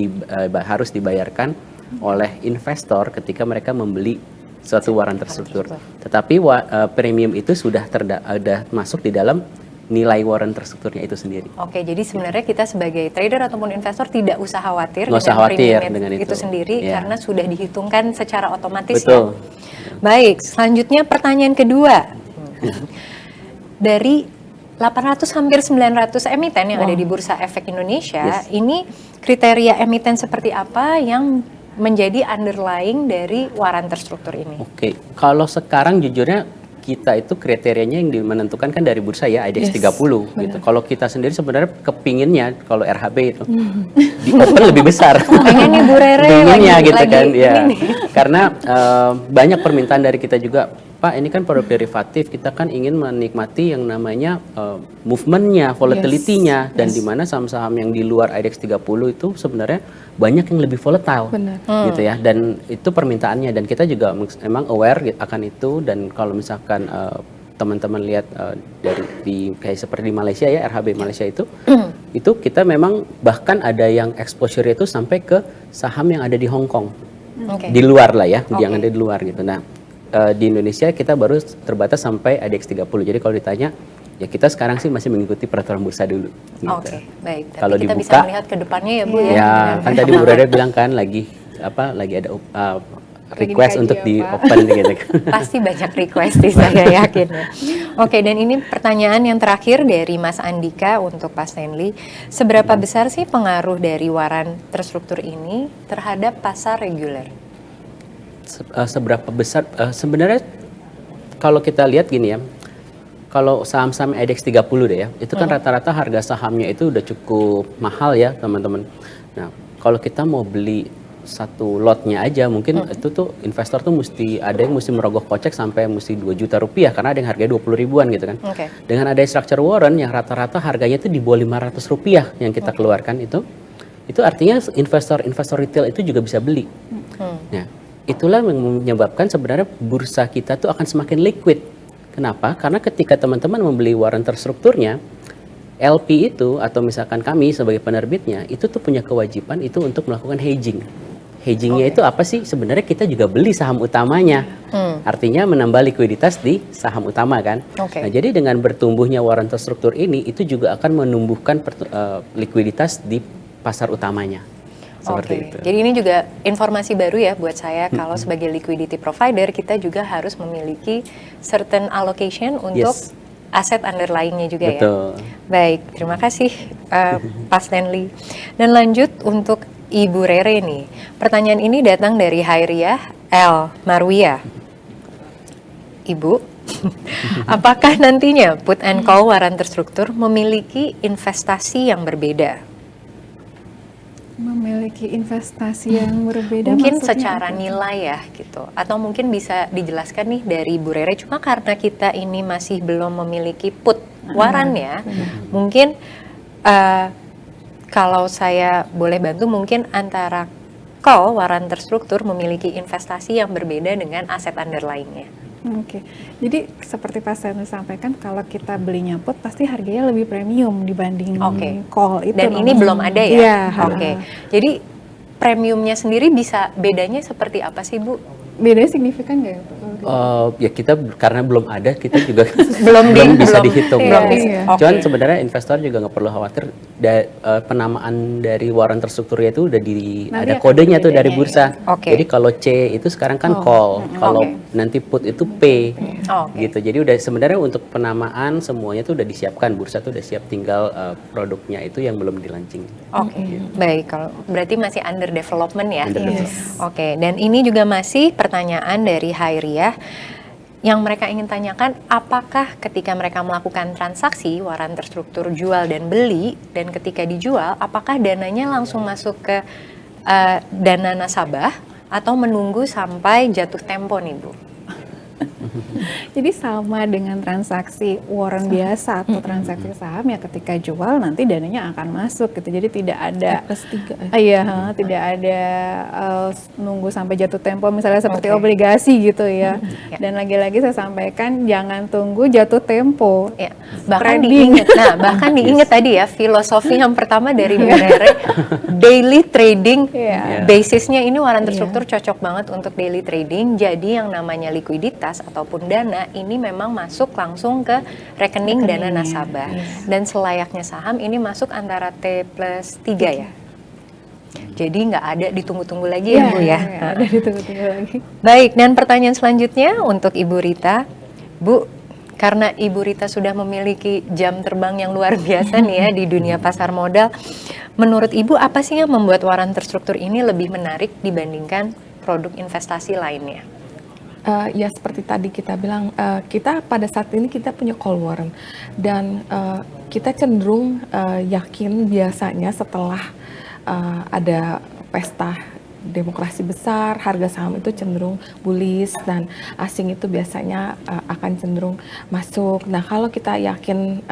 harus dibayarkan oleh investor ketika mereka membeli suatu waran terstruktur. Tetapi premium itu sudah masuk di dalam nilai waran terstrukturnya itu sendiri. Oke, jadi sebenarnya kita sebagai trader ataupun investor tidak usah khawatir dengan itu sendiri karena sudah dihitungkan secara otomatis. Betul. Ya. Baik, selanjutnya pertanyaan kedua. Dari 800 hampir 900 emiten yang ada di Bursa Efek Indonesia, ini kriteria emiten seperti apa yang menjadi underlying dari waran terstruktur ini? Oke, kalau sekarang jujurnya kita itu kriterianya yang menentukan kan dari bursa ya, IDX 30 gitu. Kalau kita sendiri sebenarnya kepinginnya kalau RHB itu di open lebih besar. Pengen nih Bu Rere pinginnya gitu kan ya. Karena banyak permintaan dari kita juga, Pak ini kan produk derivatif, kita kan ingin menikmati yang namanya movementnya, volatility-nya, dan di mana saham-saham yang di luar IDX 30 itu sebenarnya banyak yang lebih volatile gitu ya, dan itu permintaannya, dan kita juga emang aware akan itu. Dan kalau misalkan teman-teman lihat dari kayak seperti di Malaysia ya, RHB Malaysia itu kita memang bahkan ada yang exposure itu sampai ke saham yang ada di Hong Kong, di luar lah ya, yang ada di luar gitu. Nah di Indonesia kita baru terbatas sampai IDX 30. Jadi kalau ditanya, ya kita sekarang sih masih mengikuti peraturan bursa dulu. Gitu. Oke, baik. Tapi kalau kita dibuka, bisa melihat ke depannya ya Bu ya. Ya, kan tadi Bu Rere bilang kan lagi ada request untuk di open gitu. Pasti banyak request sih saya yakin ya. Oke, dan ini pertanyaan yang terakhir dari Mas Andika untuk Pak Stanley. Seberapa besar sih pengaruh dari waran terstruktur ini terhadap pasar reguler? Seberapa besar? Sebenarnya kalau kita lihat gini ya, kalau saham-saham IDX 30 deh ya, itu kan rata-rata harga sahamnya itu udah cukup mahal ya teman-teman. Nah, kalau kita mau beli satu lotnya aja, mungkin itu tuh investor tuh ada yang mesti merogoh kocek sampai mesti 2 juta rupiah, karena ada yang harganya 20 ribuan gitu kan. Dengan ada structure warrant yang rata-rata harganya itu di bawah 500 rupiah yang kita keluarkan itu artinya investor retail itu juga bisa beli. Nah, itulah yang menyebabkan sebenarnya bursa kita tuh akan semakin liquid. Kenapa? Karena ketika teman-teman membeli waran terstrukturnya, LP itu atau misalkan kami sebagai penerbitnya itu tuh punya kewajiban itu untuk melakukan hedging. Hedgingnya itu apa sih? Sebenarnya kita juga beli saham utamanya. Artinya menambah likuiditas di saham utama kan. Nah, jadi dengan bertumbuhnya waran terstruktur ini itu juga akan menumbuhkan likuiditas di pasar utamanya. Seperti itu. Jadi ini juga informasi baru ya buat saya, kalau sebagai liquidity provider kita juga harus memiliki certain allocation untuk aset underlying-nya juga. Betul. Ya. Baik, terima kasih Pak Stanley. Dan lanjut untuk Ibu Rere nih. Pertanyaan ini datang dari Hairiah L. Marwia. Ibu, apakah nantinya put and call waran terstruktur memiliki investasi yang berbeda? Memiliki investasi yang berbeda Mungkin maksudnya secara apa? nilai ya gitu, atau mungkin bisa dijelaskan nih dari Bu Rere, cuma karena kita ini masih belum memiliki put waran ya, mungkin kalau saya boleh bantu, mungkin antara call waran terstruktur memiliki investasi yang berbeda dengan aset underlying-nya. Oke, jadi seperti Pak Stanley sampaikan, kalau kita belinya put pasti harganya lebih premium dibanding call itu. Dan ini namanya. belum ada ya? Iya. Oke, jadi premiumnya sendiri bisa bedanya seperti apa sih Bu? Bedanya signifikan nggak ya Pak? Ya kita karena belum ada, kita juga Belum bisa belum- dihitung. belum Iya, bisa. iya. Oke. Cuman sebenarnya investor juga nggak perlu khawatir. Penamaan dari waran terstrukturnya itu udah Nanti ada akan kodenya tuh bedanya dari ya. bursa. Oke. Jadi kalau C itu sekarang kan call, kalau Oke. nanti put itu P. Oke. Gitu. Jadi udah sebenarnya untuk penamaan semuanya tuh udah disiapkan, bursa tuh udah siap, tinggal produknya itu yang belum di-launching. Oke, baik. Kalau berarti masih under development ya. Under development. Oke, dan ini juga masih pertanyaan dari Hairiah yang mereka ingin tanyakan, apakah ketika mereka melakukan transaksi waran terstruktur jual dan beli, dan ketika dijual, apakah dananya langsung masuk ke dana nasabah atau menunggu sampai jatuh tempo nih Bu? Jadi sama dengan transaksi warrant biasa atau transaksi saham ya, ketika jual nanti dananya akan masuk gitu. Jadi tidak ada +3 ya. Iya, tidak ada nunggu sampai jatuh tempo misalnya seperti Oke. obligasi gitu ya. Ya. Dan lagi-lagi saya sampaikan jangan tunggu jatuh tempo. Ya, bahkan Trading. diingat. Nah, bahkan diingat tadi ya, filosofi yang pertama dari Bu Rere, daily trading. Iya. Basisnya ini waran terstruktur cocok banget untuk daily trading. Jadi yang namanya likuiditas ataupun dana ini memang masuk langsung ke rekening dana nasabah. Dan selayaknya saham ini masuk antara T+3 ya. Jadi nggak ada ditunggu-tunggu lagi ya Bu ya. Ada ditunggu-tunggu lagi. Baik, dan pertanyaan selanjutnya untuk Ibu Rita. Bu, karena Ibu Rita sudah memiliki jam terbang yang luar biasa nih ya di dunia pasar modal, menurut Ibu apa sih yang membuat waran terstruktur ini lebih menarik dibandingkan produk investasi lainnya? Ya seperti tadi kita bilang, kita pada saat ini kita punya call warrant dan kita cenderung yakin biasanya setelah ada pesta demokrasi besar, harga saham itu cenderung bullish dan asing itu biasanya akan cenderung masuk. Nah, kalau kita yakin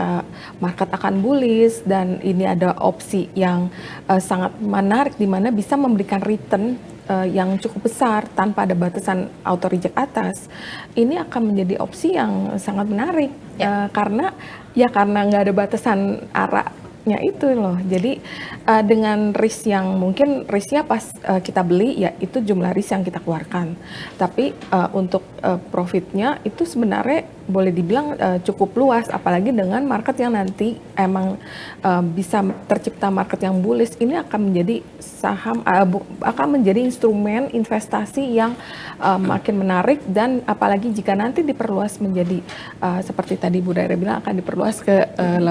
market akan bullish dan ini ada opsi yang sangat menarik di mana bisa memberikan return yang cukup besar tanpa ada batasan auto reject atas, ini akan menjadi opsi yang sangat menarik karena nggak ada batasan araknya itu loh. Jadi dengan risk yang mungkin risknya pas kita beli ya itu jumlah risk yang kita keluarkan, tapi untuk profitnya itu sebenarnya boleh dibilang cukup luas, apalagi dengan market yang nanti emang bisa tercipta market yang bullish, ini akan menjadi saham akan menjadi instrumen investasi yang makin menarik, dan apalagi jika nanti diperluas menjadi seperti tadi Bu Rere bilang akan diperluas ke 80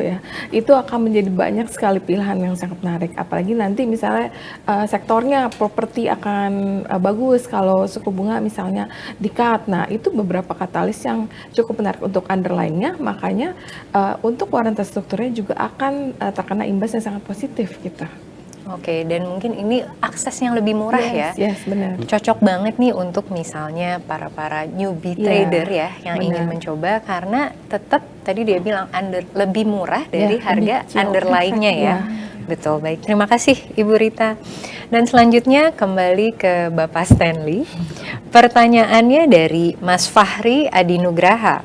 ya, itu akan menjadi banyak sekali pilihan yang sangat menarik, apalagi nanti misalnya sektornya properti akan bagus kalau suku bunga misalnya di-cut. Nah, itu beberapa katalis yang cukup menarik untuk underlying-nya, makanya untuk waran terstrukturnya juga akan terkena imbas yang sangat positif kita. Oke, dan mungkin ini akses yang lebih murah ya. Yes, benar. Cocok banget nih untuk misalnya para newbie trader ya yang ingin mencoba, karena tetap tadi dia bilang lebih murah dari harga lebih underlying-nya ya. Iya. Betul, baik. Terima kasih Ibu Rita. Dan selanjutnya kembali ke Bapak Stanley. Pertanyaannya dari Mas Fahri Adinugraha.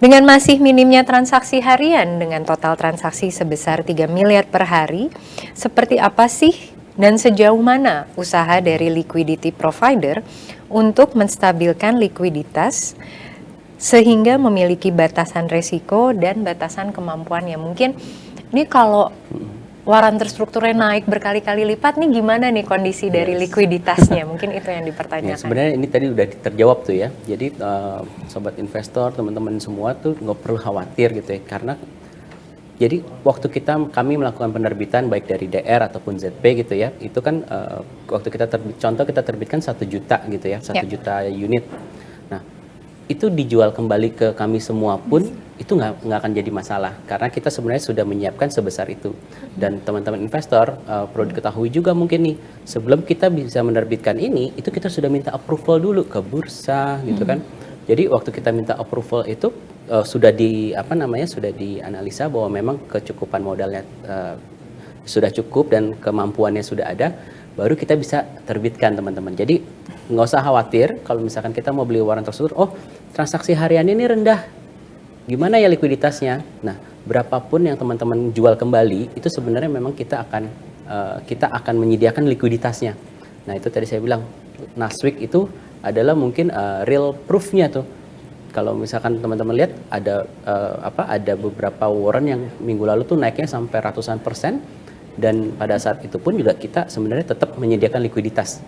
Dengan masih minimnya transaksi harian dengan total transaksi sebesar 3 miliar per hari, seperti apa sih dan sejauh mana usaha dari liquidity provider untuk menstabilkan likuiditas sehingga memiliki batasan resiko dan batasan kemampuan yang mungkin ini kalau waran terstrukturnya naik berkali-kali lipat nih gimana nih kondisi dari likuiditasnya, mungkin itu yang Ya, dipertanyakan. sebenarnya ini tadi udah terjawab tuh ya. Jadi sobat investor, teman-teman semua tuh nggak perlu khawatir gitu ya, karena Jadi waktu kami melakukan penerbitan baik dari DR ataupun ZP gitu ya, itu kan waktu kita contoh kita terbitkan 1 juta gitu ya, 1 juta unit. Nah, itu dijual kembali ke kami semua pun itu nggak akan jadi masalah karena kita sebenarnya sudah menyiapkan sebesar itu. Dan teman-teman investor perlu diketahui juga mungkin nih, sebelum kita bisa menerbitkan ini, itu kita sudah minta approval dulu ke bursa gitu kan. Jadi waktu kita minta approval itu sudah sudah dianalisa bahwa memang kecukupan modalnya sudah cukup dan kemampuannya sudah ada, baru kita bisa terbitkan teman-teman. Jadi nggak usah khawatir kalau misalkan kita mau beli warrant terstruktur, oh transaksi harian ini rendah, gimana ya likuiditasnya? Nah, berapapun yang teman-teman jual kembali itu sebenarnya memang kita akan menyediakan likuiditasnya. Nah, itu tadi saya bilang Nasdaq itu adalah mungkin real proof-nya tuh. Kalau misalkan teman-teman lihat ada beberapa warrant yang minggu lalu tuh naiknya sampai ratusan persen, dan pada saat itu pun juga kita sebenarnya tetap menyediakan likuiditas.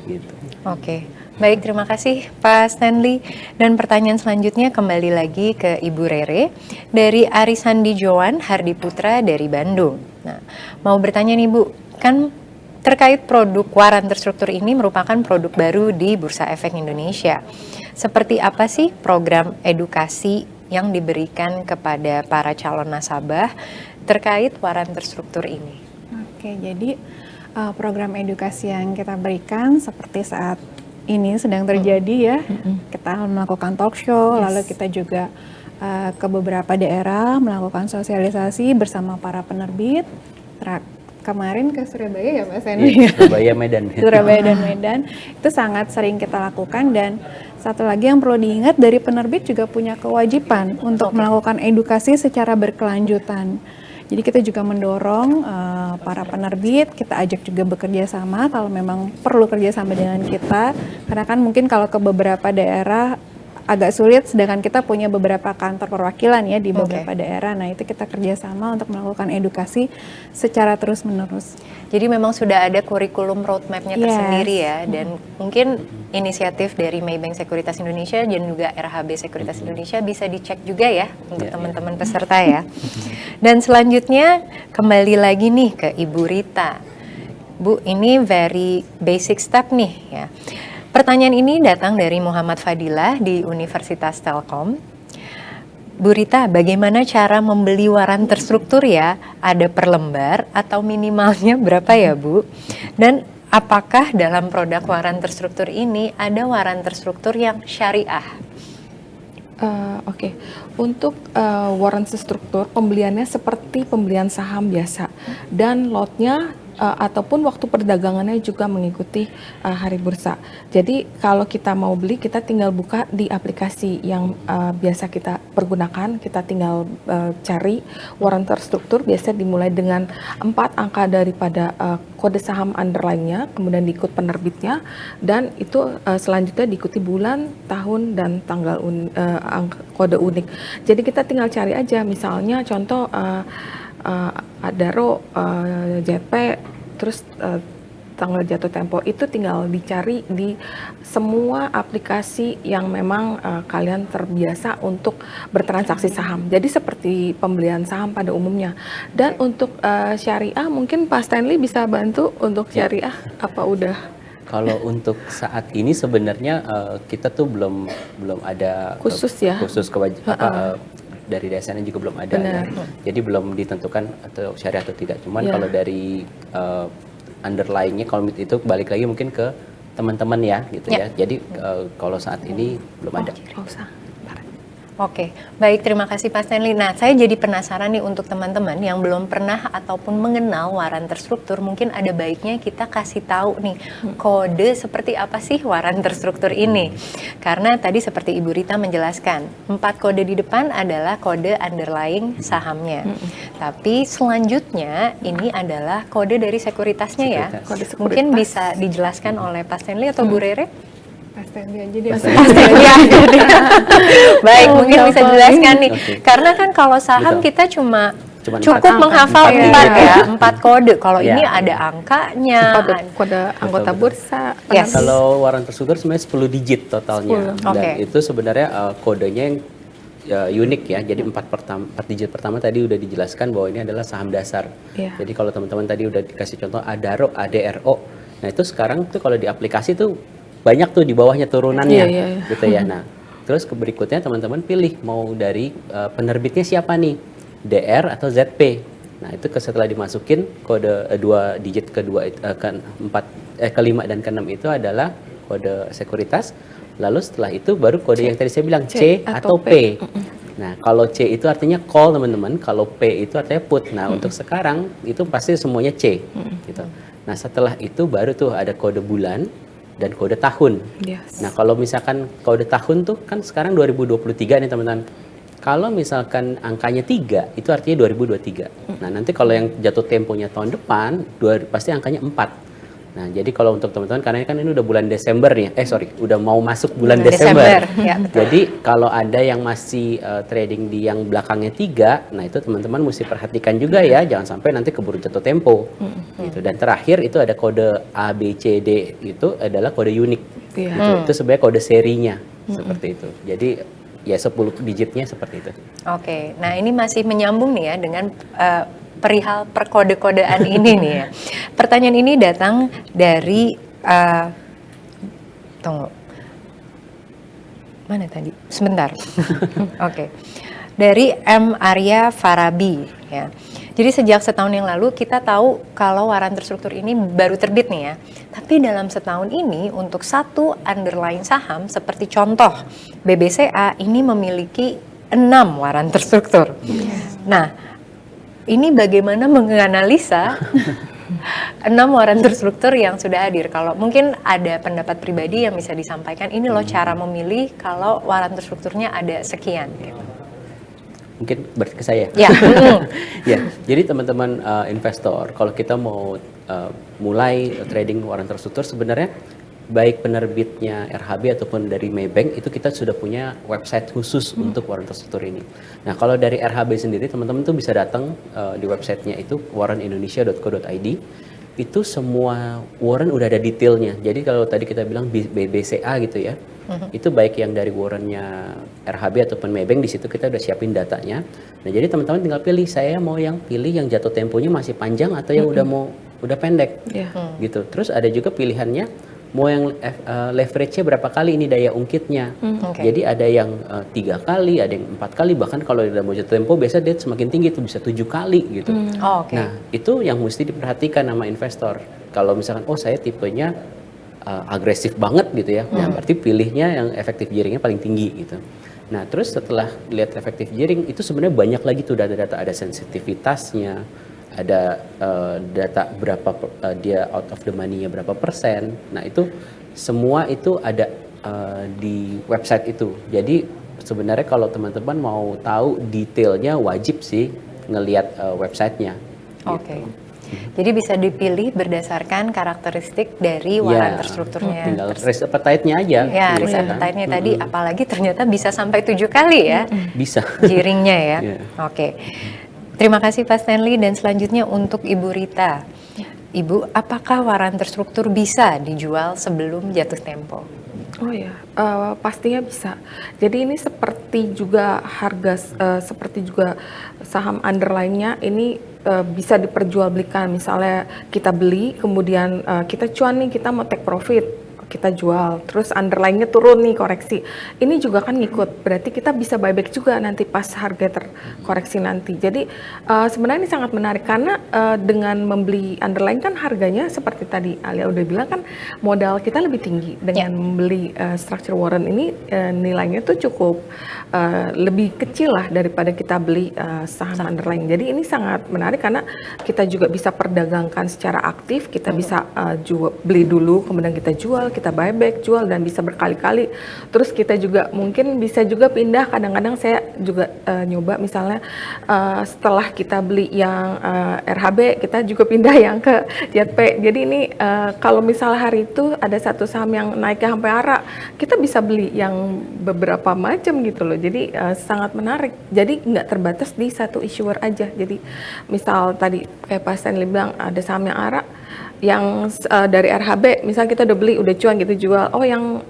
Gitu. Oke, baik, terima kasih Pak Stanley. Dan pertanyaan selanjutnya kembali lagi ke Ibu Rere dari Arisandi Joan Hardi Putra dari Bandung. Nah, mau bertanya nih Bu, kan terkait produk warrant terstruktur ini merupakan produk baru di Bursa Efek Indonesia. Seperti apa sih program edukasi yang diberikan kepada para calon nasabah terkait warrant terstruktur ini? Oke, jadi program edukasi yang kita berikan seperti saat ini sedang terjadi ya, kita melakukan talk show, lalu kita juga ke beberapa daerah melakukan sosialisasi bersama para penerbit. Kemarin ke Surabaya ya Mas Henry? Iya, Surabaya, Medan. Surabaya dan Medan, itu sangat sering kita lakukan. Dan satu lagi yang perlu diingat, dari penerbit juga punya kewajiban untuk melakukan edukasi secara berkelanjutan. Jadi kita juga mendorong para penerbit, kita ajak juga bekerja sama kalau memang perlu kerjasama dengan kita. Karena kan mungkin kalau ke beberapa daerah agak sulit, sedangkan kita punya beberapa kantor perwakilan ya di beberapa daerah. Nah, itu kita kerjasama untuk melakukan edukasi secara terus-menerus. Jadi memang sudah ada kurikulum roadmap-nya tersendiri ya, dan mungkin inisiatif dari Maybank Sekuritas Indonesia dan juga RHB Sekuritas Indonesia bisa dicek juga ya untuk teman-teman peserta ya. Dan selanjutnya kembali lagi nih ke Ibu Rita. Bu, ini very basic step nih ya. Pertanyaan ini datang dari Muhammad Fadilah di Universitas Telkom. Bu Rita, bagaimana cara membeli warrant terstruktur ya? Ada per lembar atau minimalnya berapa ya Bu? Dan apakah dalam produk warrant terstruktur ini ada warrant terstruktur yang syariah? Oke. Untuk warrant terstruktur, pembeliannya seperti pembelian saham biasa, dan lotnya ataupun waktu perdagangannya juga mengikuti hari bursa. Jadi kalau kita mau beli, kita tinggal buka di aplikasi yang biasa kita pergunakan. Kita tinggal cari warrant terstruktur, biasa dimulai dengan 4 angka daripada kode saham underline-nya, kemudian diikut penerbitnya, dan itu selanjutnya diikuti bulan, tahun, dan tanggal kode unik. Jadi kita tinggal cari aja, misalnya contoh Adaro, JP, terus tanggal jatuh tempo, itu tinggal dicari di semua aplikasi yang memang kalian terbiasa untuk bertransaksi saham. Jadi seperti pembelian saham pada umumnya. Dan untuk syariah mungkin Pak Stanley bisa bantu untuk syariah, apa udah? Kalau untuk saat ini sebenarnya kita tuh belum ada khusus ya, dari DSN juga belum ada ya. Jadi belum ditentukan atau syariah atau tidak. Cuman kalau dari underlying-nya, kalau itu balik lagi mungkin ke teman-teman ya gitu ya. Jadi kalau saat ini belum ada. Oke, baik, terima kasih Pak Stanley. Nah, saya jadi penasaran nih untuk teman-teman yang belum pernah ataupun mengenal warrant terstruktur, mungkin ada baiknya kita kasih tahu nih kode seperti apa sih warrant terstruktur ini. Karena tadi seperti Ibu Rita menjelaskan, 4 kode di depan adalah kode underlying sahamnya. Tapi selanjutnya ini adalah kode dari sekuritasnya ya. Kode sekuritas. Mungkin bisa dijelaskan oleh Pak Stanley atau Bu Rere? Pasti aja deh. Baik, mungkin bisa jelaskan nih. Karena kan kalau saham kita cukup menghafal 4 ya, 4 kode. Kalau ini ada angkanya, kode anggota bursa. Kalau warrant terstruktur sebenarnya 10 digit totalnya. Dan itu sebenarnya kodenya yang unik ya. Jadi 4 digit pertama tadi udah dijelaskan bahwa ini adalah saham dasar. Jadi kalau teman-teman tadi udah dikasih contoh ADARO, ADRO. Nah itu sekarang tuh kalau di aplikasi tuh banyak tuh di bawahnya turunannya gitu ya. Nah terus berikutnya teman-teman pilih mau dari penerbitnya siapa nih, DR atau ZP. Nah itu setelah dimasukin kode 2 digit kedua kelima dan keenam itu adalah kode sekuritas. Lalu setelah itu baru kode yang tadi saya bilang C atau P. Nah kalau C itu artinya call teman-teman, kalau P itu artinya put. Nah untuk sekarang itu pasti semuanya C. Gitu. Nah setelah itu baru tuh ada kode bulan dan kode tahun. Nah kalau misalkan kode tahun tuh kan sekarang 2023 nih teman-teman. Kalau misalkan angkanya 3 itu artinya 2023. Nah nanti kalau yang jatuh temponya tahun depan pasti angkanya 4. Nah, jadi kalau untuk teman-teman, karena kan ini udah bulan Desember nih, udah mau masuk bulan Desember. Ya, jadi kalau ada yang masih trading di yang belakangnya 3, nah itu teman-teman mesti perhatikan juga ya, jangan sampai nanti keburu jatuh tempo. Gitu. Dan terakhir itu ada kode A, B, C, D, itu adalah kode unik. Gitu. Itu sebenarnya kode serinya, seperti itu. Jadi ya 10 digitnya seperti itu. Oke, nah ini masih menyambung nih ya dengan perihal perkode-kodean ini nih ya. Pertanyaan ini datang dari tunggu. Mana tadi? Sebentar. Oke. Dari M. Arya Farabi ya. Jadi sejak setahun yang lalu kita tahu kalau waran terstruktur ini baru terbit nih ya. Tapi dalam setahun ini untuk satu underlying saham seperti contoh BBCA ini memiliki 6 waran terstruktur. Nah, ini bagaimana menganalisa 6 waran terstruktur yang sudah hadir? Kalau mungkin ada pendapat pribadi yang bisa disampaikan, ini loh cara memilih kalau waran terstrukturnya ada sekian. Gitu. Mungkin berarti ke saya. Ya. Ya. Jadi teman-teman investor, kalau kita mau mulai trading waran terstruktur, sebenarnya baik penerbitnya RHB ataupun dari Maybank itu kita sudah punya website khusus untuk waran terstruktur ini. Nah kalau dari RHB sendiri teman-teman tuh bisa datang di websitenya itu warranindonesia.co.id. Itu semua warran udah ada detailnya. Jadi kalau tadi kita bilang BBCA gitu ya, itu baik yang dari warrannya RHB ataupun Maybank, di situ kita udah siapin datanya. Nah jadi teman-teman tinggal pilih, saya mau yang pilih yang jatuh temponya masih panjang atau yang udah pendek, gitu. Terus ada juga pilihannya mau yang leverage-nya berapa kali ini daya ungkitnya. Jadi ada yang 3 kali, ada yang 4 kali, bahkan kalau udah mau jatuh tempo biasa dia semakin tinggi itu bisa 7 kali gitu. Nah itu yang mesti diperhatikan sama investor. Kalau misalkan saya tipenya agresif banget gitu ya, nah berarti pilihnya yang efektif gearing-nya paling tinggi gitu. Nah terus setelah lihat efektif gearing itu sebenarnya banyak lagi tuh data-data, ada sensitivitasnya, ada data berapa dia out of the money-nya berapa persen. Nah itu semua itu ada di website itu. Jadi sebenarnya kalau teman-teman mau tahu detailnya wajib sih ngelihat websitenya. Oke. Jadi bisa dipilih berdasarkan karakteristik dari waran terstrukturnya. Tinggal risk appetite-nya aja. Ya, risk appetite-nya tadi apalagi ternyata bisa sampai 7 kali ya. Bisa. Gearing-nya ya. Oke. Terima kasih Pak Stanley, dan selanjutnya untuk Ibu Rita. Ibu, apakah waran terstruktur bisa dijual sebelum jatuh tempo? Oh ya, pastinya bisa. Jadi ini seperti juga harga, seperti juga saham underlying-nya ini bisa diperjualbelikan. Misalnya kita beli, kemudian kita cuan nih, kita mau take profit, kita jual, terus underlying-nya turun nih, koreksi. Ini juga kan ngikut, berarti kita bisa buyback juga nanti pas harga terkoreksi nanti. Jadi sebenarnya ini sangat menarik karena dengan membeli underlying kan harganya seperti tadi Alia udah bilang kan modal kita lebih tinggi. Dengan membeli structure warrant ini nilainya tuh cukup lebih kecil lah daripada kita beli saham underlying. Jadi ini sangat menarik karena kita juga bisa perdagangkan secara aktif, kita bisa beli dulu, kemudian kita jual, kita buyback, jual, dan bisa berkali-kali. Terus kita juga mungkin bisa juga pindah, kadang-kadang saya juga nyoba misalnya setelah kita beli yang RHB, kita juga pindah yang ke JP. Jadi ini kalau misalnya hari itu ada satu saham yang naiknya sampai arah, kita bisa beli yang beberapa macam gitu loh. Jadi sangat menarik. Jadi nggak terbatas di satu issuer aja. Jadi misal tadi kayak Pak Stanley bilang ada saham yang arah, yang dari RHB, misal kita udah beli, udah cuan gitu jual. Oh yang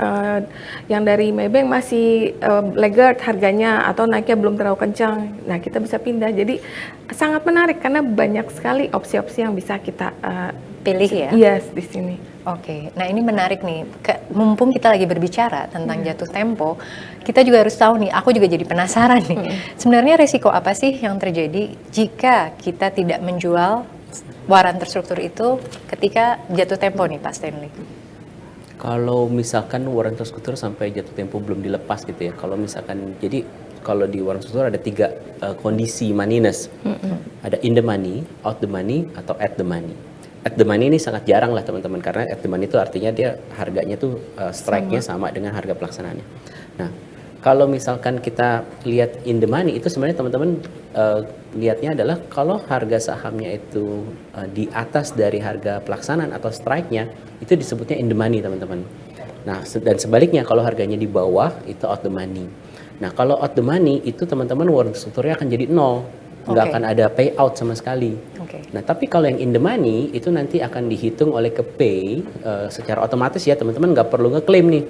dari Maybank masih laggard harganya atau naiknya belum terlalu kencang. Nah kita bisa pindah. Jadi sangat menarik karena banyak sekali opsi-opsi yang bisa kita pilih ya. Yes, di sini. Oke, nah ini menarik nih. Mumpung kita lagi berbicara tentang jatuh tempo, kita juga harus tahu nih. Aku juga jadi penasaran nih. Sebenarnya risiko apa sih yang terjadi jika kita tidak menjual waran terstruktur itu ketika jatuh tempo nih, Pak Stanley? Kalau misalkan waran terstruktur sampai jatuh tempo belum dilepas gitu ya. Kalau misalkan, jadi kalau di waran terstruktur ada 3 kondisi moneyness. Ada in the money, out the money, atau at the money. At the money ini sangat jarang lah teman-teman, karena at the money itu artinya dia harganya tuh strike-nya sama dengan harga pelaksanaannya. Nah, kalau misalkan kita lihat in the money itu sebenarnya teman-teman lihatnya adalah kalau harga sahamnya itu di atas dari harga pelaksanaan atau strike-nya, itu disebutnya in the money teman-teman. Nah, dan sebaliknya kalau harganya di bawah itu out the money. Nah, kalau out the money itu teman-teman waran strukturnya akan jadi 0. Nggak akan ada payout sama sekali. Nah, tapi kalau yang in the money itu nanti akan dihitung oleh Kepay secara otomatis ya teman-teman, nggak perlu ngeklaim nih.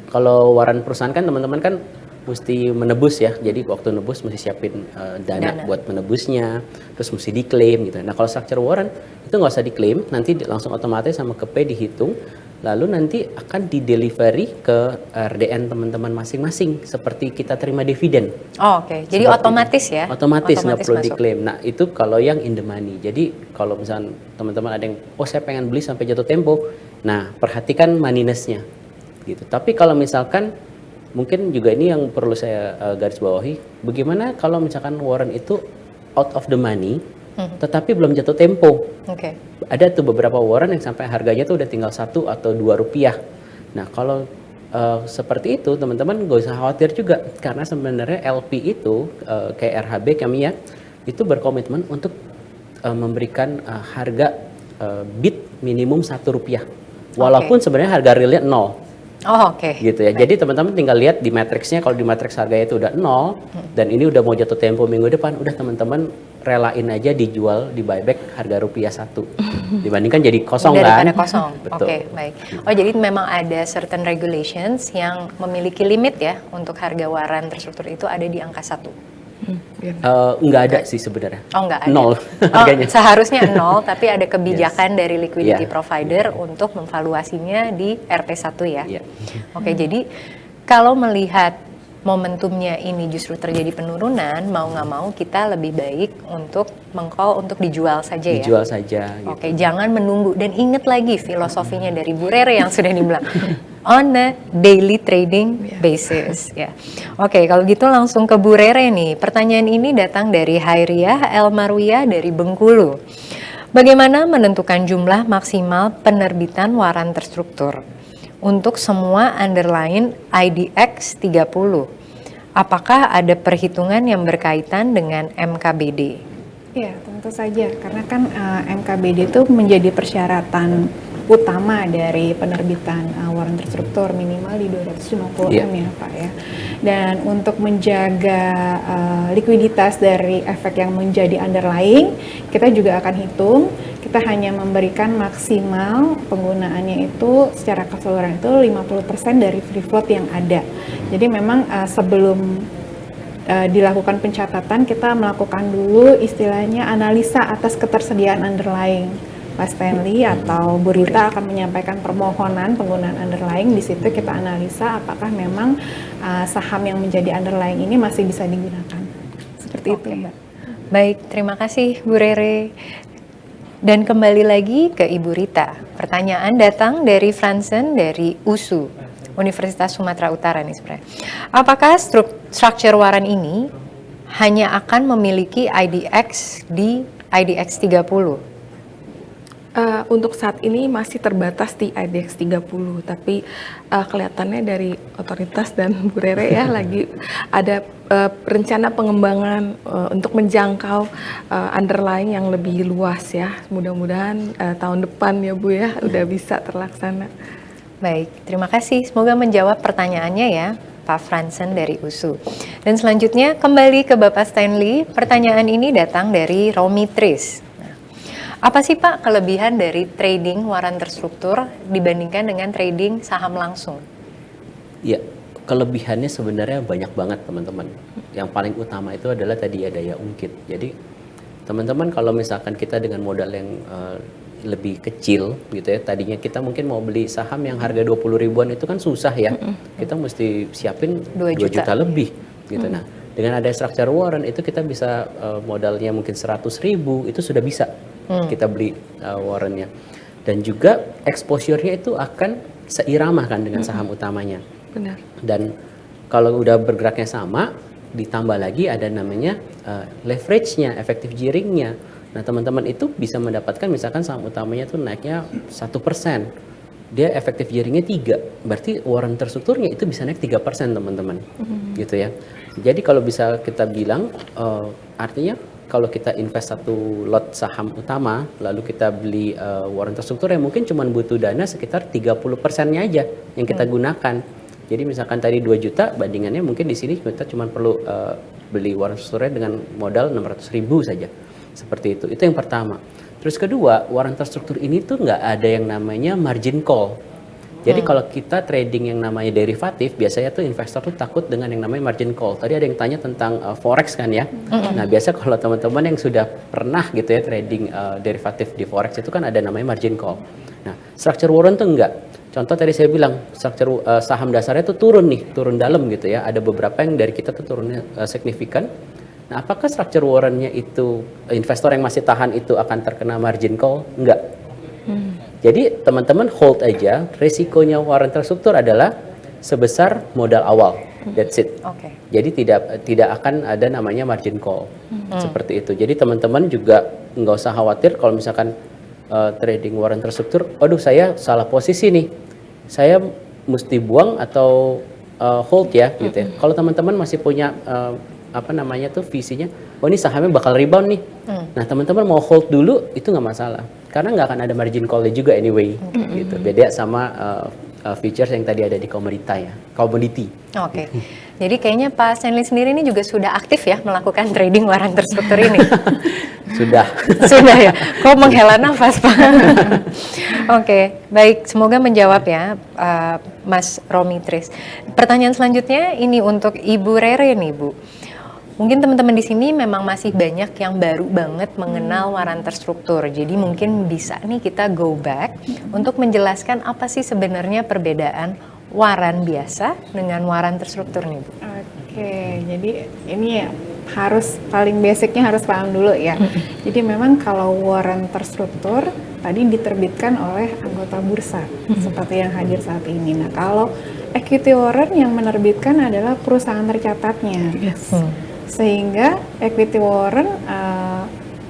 Kalau waran perusahaan kan teman-teman kan mesti menebus ya, jadi waktu nebus mesti siapin dana buat menebusnya, terus mesti diklaim gitu. Nah kalau structure waran itu nggak usah diklaim, nanti langsung otomatis sama Kepay dihitung, lalu nanti akan di delivery ke RDN teman-teman masing-masing seperti kita terima dividen. Oh, oke. Jadi otomatis itu. Ya? Otomatis nggak perlu diklaim. Nah itu kalau yang in the money. Jadi kalau misalnya teman-teman ada yang, oh saya pengen beli sampai jatuh tempo, nah perhatikan moneyness-nya gitu. Tapi kalau misalkan mungkin juga ini yang perlu saya garis bawahi, bagaimana kalau misalkan waran itu out of the money, tetapi belum jatuh tempo. Ada tuh beberapa waran yang sampai harganya tuh udah tinggal 1 atau 2 rupiah. Nah kalau seperti itu teman-teman gak usah khawatir juga, karena sebenarnya LP itu kayak RHB kami ya, itu berkomitmen untuk memberikan harga bid minimum 1 rupiah. Walaupun sebenarnya harga realnya 0. Gitu ya. Jadi teman-teman tinggal lihat di matriksnya, kalau di matriks harganya itu udah 0 dan ini udah mau jatuh tempo minggu depan, udah teman-teman relain aja dijual, di buyback harga rupiah 1 dibandingkan jadi kosong daripada kan. Kosong. Betul. Baik. Oh jadi memang ada certain regulations yang memiliki limit ya untuk harga waran terstruktur itu ada di angka 1. Nggak ada sih sebenarnya. Oh nggak ada. 0 harganya. Seharusnya 0, tapi ada kebijakan dari liquidity provider untuk memvaluasinya di RT1 ya. Oke, jadi kalau melihat momentumnya ini justru terjadi penurunan, mau nggak mau kita lebih baik untuk meng-call untuk dijual saja ya. Dijual saja. Gitu. Oke, jangan menunggu, dan ingat lagi filosofinya dari Bu Rere yang sudah dibilang on a daily trading basis ya. Oke, kalau gitu langsung ke Bu Rere nih. Pertanyaan ini datang dari Hairiah Elmarwiyah dari Bengkulu. Bagaimana menentukan jumlah maksimal penerbitan waran terstruktur untuk semua underlying IDX 30? Apakah ada perhitungan yang berkaitan dengan MKBD? Ya, tentu saja, karena kan MKBD itu menjadi persyaratan utama dari penerbitan waran terstruktur minimal di 250 M ya Pak ya. Dan untuk menjaga likuiditas dari efek yang menjadi underlying, kita juga akan hitung. Kita hanya memberikan maksimal penggunaannya itu secara keseluruhan itu 50% dari free float yang ada. Jadi memang sebelum dilakukan pencatatan, kita melakukan dulu istilahnya analisa atas ketersediaan underlying. Pak Stanley atau Bu Rita akan menyampaikan permohonan penggunaan underlying. Di situ kita analisa apakah memang saham yang menjadi underlying ini masih bisa digunakan. Seperti itu Mbak. Baik, terima kasih Bu Rere. Dan kembali lagi ke Ibu Rita. Pertanyaan datang dari Fransen dari USU, Universitas Sumatera Utara nih sebenarnya. Apakah structure waran ini hanya akan memiliki IDX di IDX 30? Untuk saat ini masih terbatas di IDX 30, tapi kelihatannya dari otoritas dan Bu Rere ya lagi ada rencana pengembangan untuk menjangkau underlying yang lebih luas ya. Mudah-mudahan tahun depan ya Bu ya udah bisa terlaksana. Baik, terima kasih. Semoga menjawab pertanyaannya ya, Pak Fransen dari USU. Dan selanjutnya kembali ke Bapak Stanley. Pertanyaan ini datang dari Romi Tris. Apa sih Pak kelebihan dari trading waran terstruktur dibandingkan dengan trading saham langsung? Ya, kelebihannya sebenarnya banyak banget teman-teman. Yang paling utama itu adalah tadi ya daya ungkit. Jadi teman-teman kalau misalkan kita dengan modal yang lebih kecil gitu ya, tadinya kita mungkin mau beli saham yang harga 20 ribuan itu kan susah ya. Kita mesti siapin 2 juta lebih gitu. Nah, dengan ada structure warrant itu kita bisa modalnya mungkin 100 ribu itu sudah bisa kita beli warrantnya. Dan juga exposure-nya itu akan seirama kan dengan saham utamanya. Benar. Dan kalau udah bergeraknya sama, ditambah lagi ada namanya leverage-nya, efektif gearing-nya. Nah teman-teman itu bisa mendapatkan misalkan saham utamanya tuh naiknya 1%, dia efektif gearing-nya 3, berarti warrant terstrukturnya itu bisa naik 3% teman-teman, gitu ya. Jadi kalau bisa kita bilang, artinya kalau kita invest satu lot saham utama, lalu kita beli warrant terstruktur yang mungkin cuma butuh dana sekitar 30%-nya aja yang kita gunakan. Jadi misalkan tadi 2 juta, bandingannya mungkin di sini kita cuma perlu beli warrant terstrukturnya dengan modal 600 ribu saja. Seperti itu yang pertama. Terus kedua, warrant terstruktur ini tuh nggak ada yang namanya margin call. Jadi kalau kita trading yang namanya derivatif, biasanya tuh investor tuh takut dengan yang namanya margin call. Tadi ada yang tanya tentang forex kan ya. Nah biasa kalau teman-teman yang sudah pernah gitu ya trading derivatif di forex itu kan ada namanya margin call. Nah structure warrant tuh enggak. Contoh tadi saya bilang structure saham dasarnya tuh turun dalam gitu ya. Ada beberapa yang dari kita tuh turunnya signifikan. Nah apakah structure warrantnya itu investor yang masih tahan itu akan terkena margin call? Enggak. Jadi teman-teman hold aja, resikonya warrant terstruktur adalah sebesar modal awal, that's it. Oke. Jadi tidak akan ada namanya margin call, seperti itu. Jadi teman-teman juga nggak usah khawatir kalau misalkan trading warrant terstruktur, aduh saya salah posisi nih, saya mesti buang atau hold ya, gitu ya. Kalau teman-teman masih punya visinya, oh ini sahamnya bakal rebound nih. Nah teman-teman mau hold dulu itu nggak masalah, karena nggak akan ada margin call-nya juga anyway. Gitu. Beda sama features yang tadi ada di commodity. Oke. Jadi kayaknya Pak Stanley sendiri ini juga sudah aktif ya melakukan trading waran terstruktur ini. Sudah. Sudah ya. Kok menghela nafas Pak? Oke, baik. Semoga menjawab ya Mas Romi Tris. Pertanyaan selanjutnya ini untuk Ibu Rere nih Bu. Mungkin teman-teman di sini memang masih banyak yang baru banget mengenal waran terstruktur. Jadi mungkin bisa nih kita go back untuk menjelaskan apa sih sebenarnya perbedaan waran biasa dengan waran terstruktur nih Bu. Oke, jadi ini paling basicnya harus paham dulu ya. Jadi memang kalau waran terstruktur tadi diterbitkan oleh anggota bursa seperti yang hadir saat ini. Nah kalau equity warrant yang menerbitkan adalah perusahaan tercatatnya. Yes. Sehingga equity warrant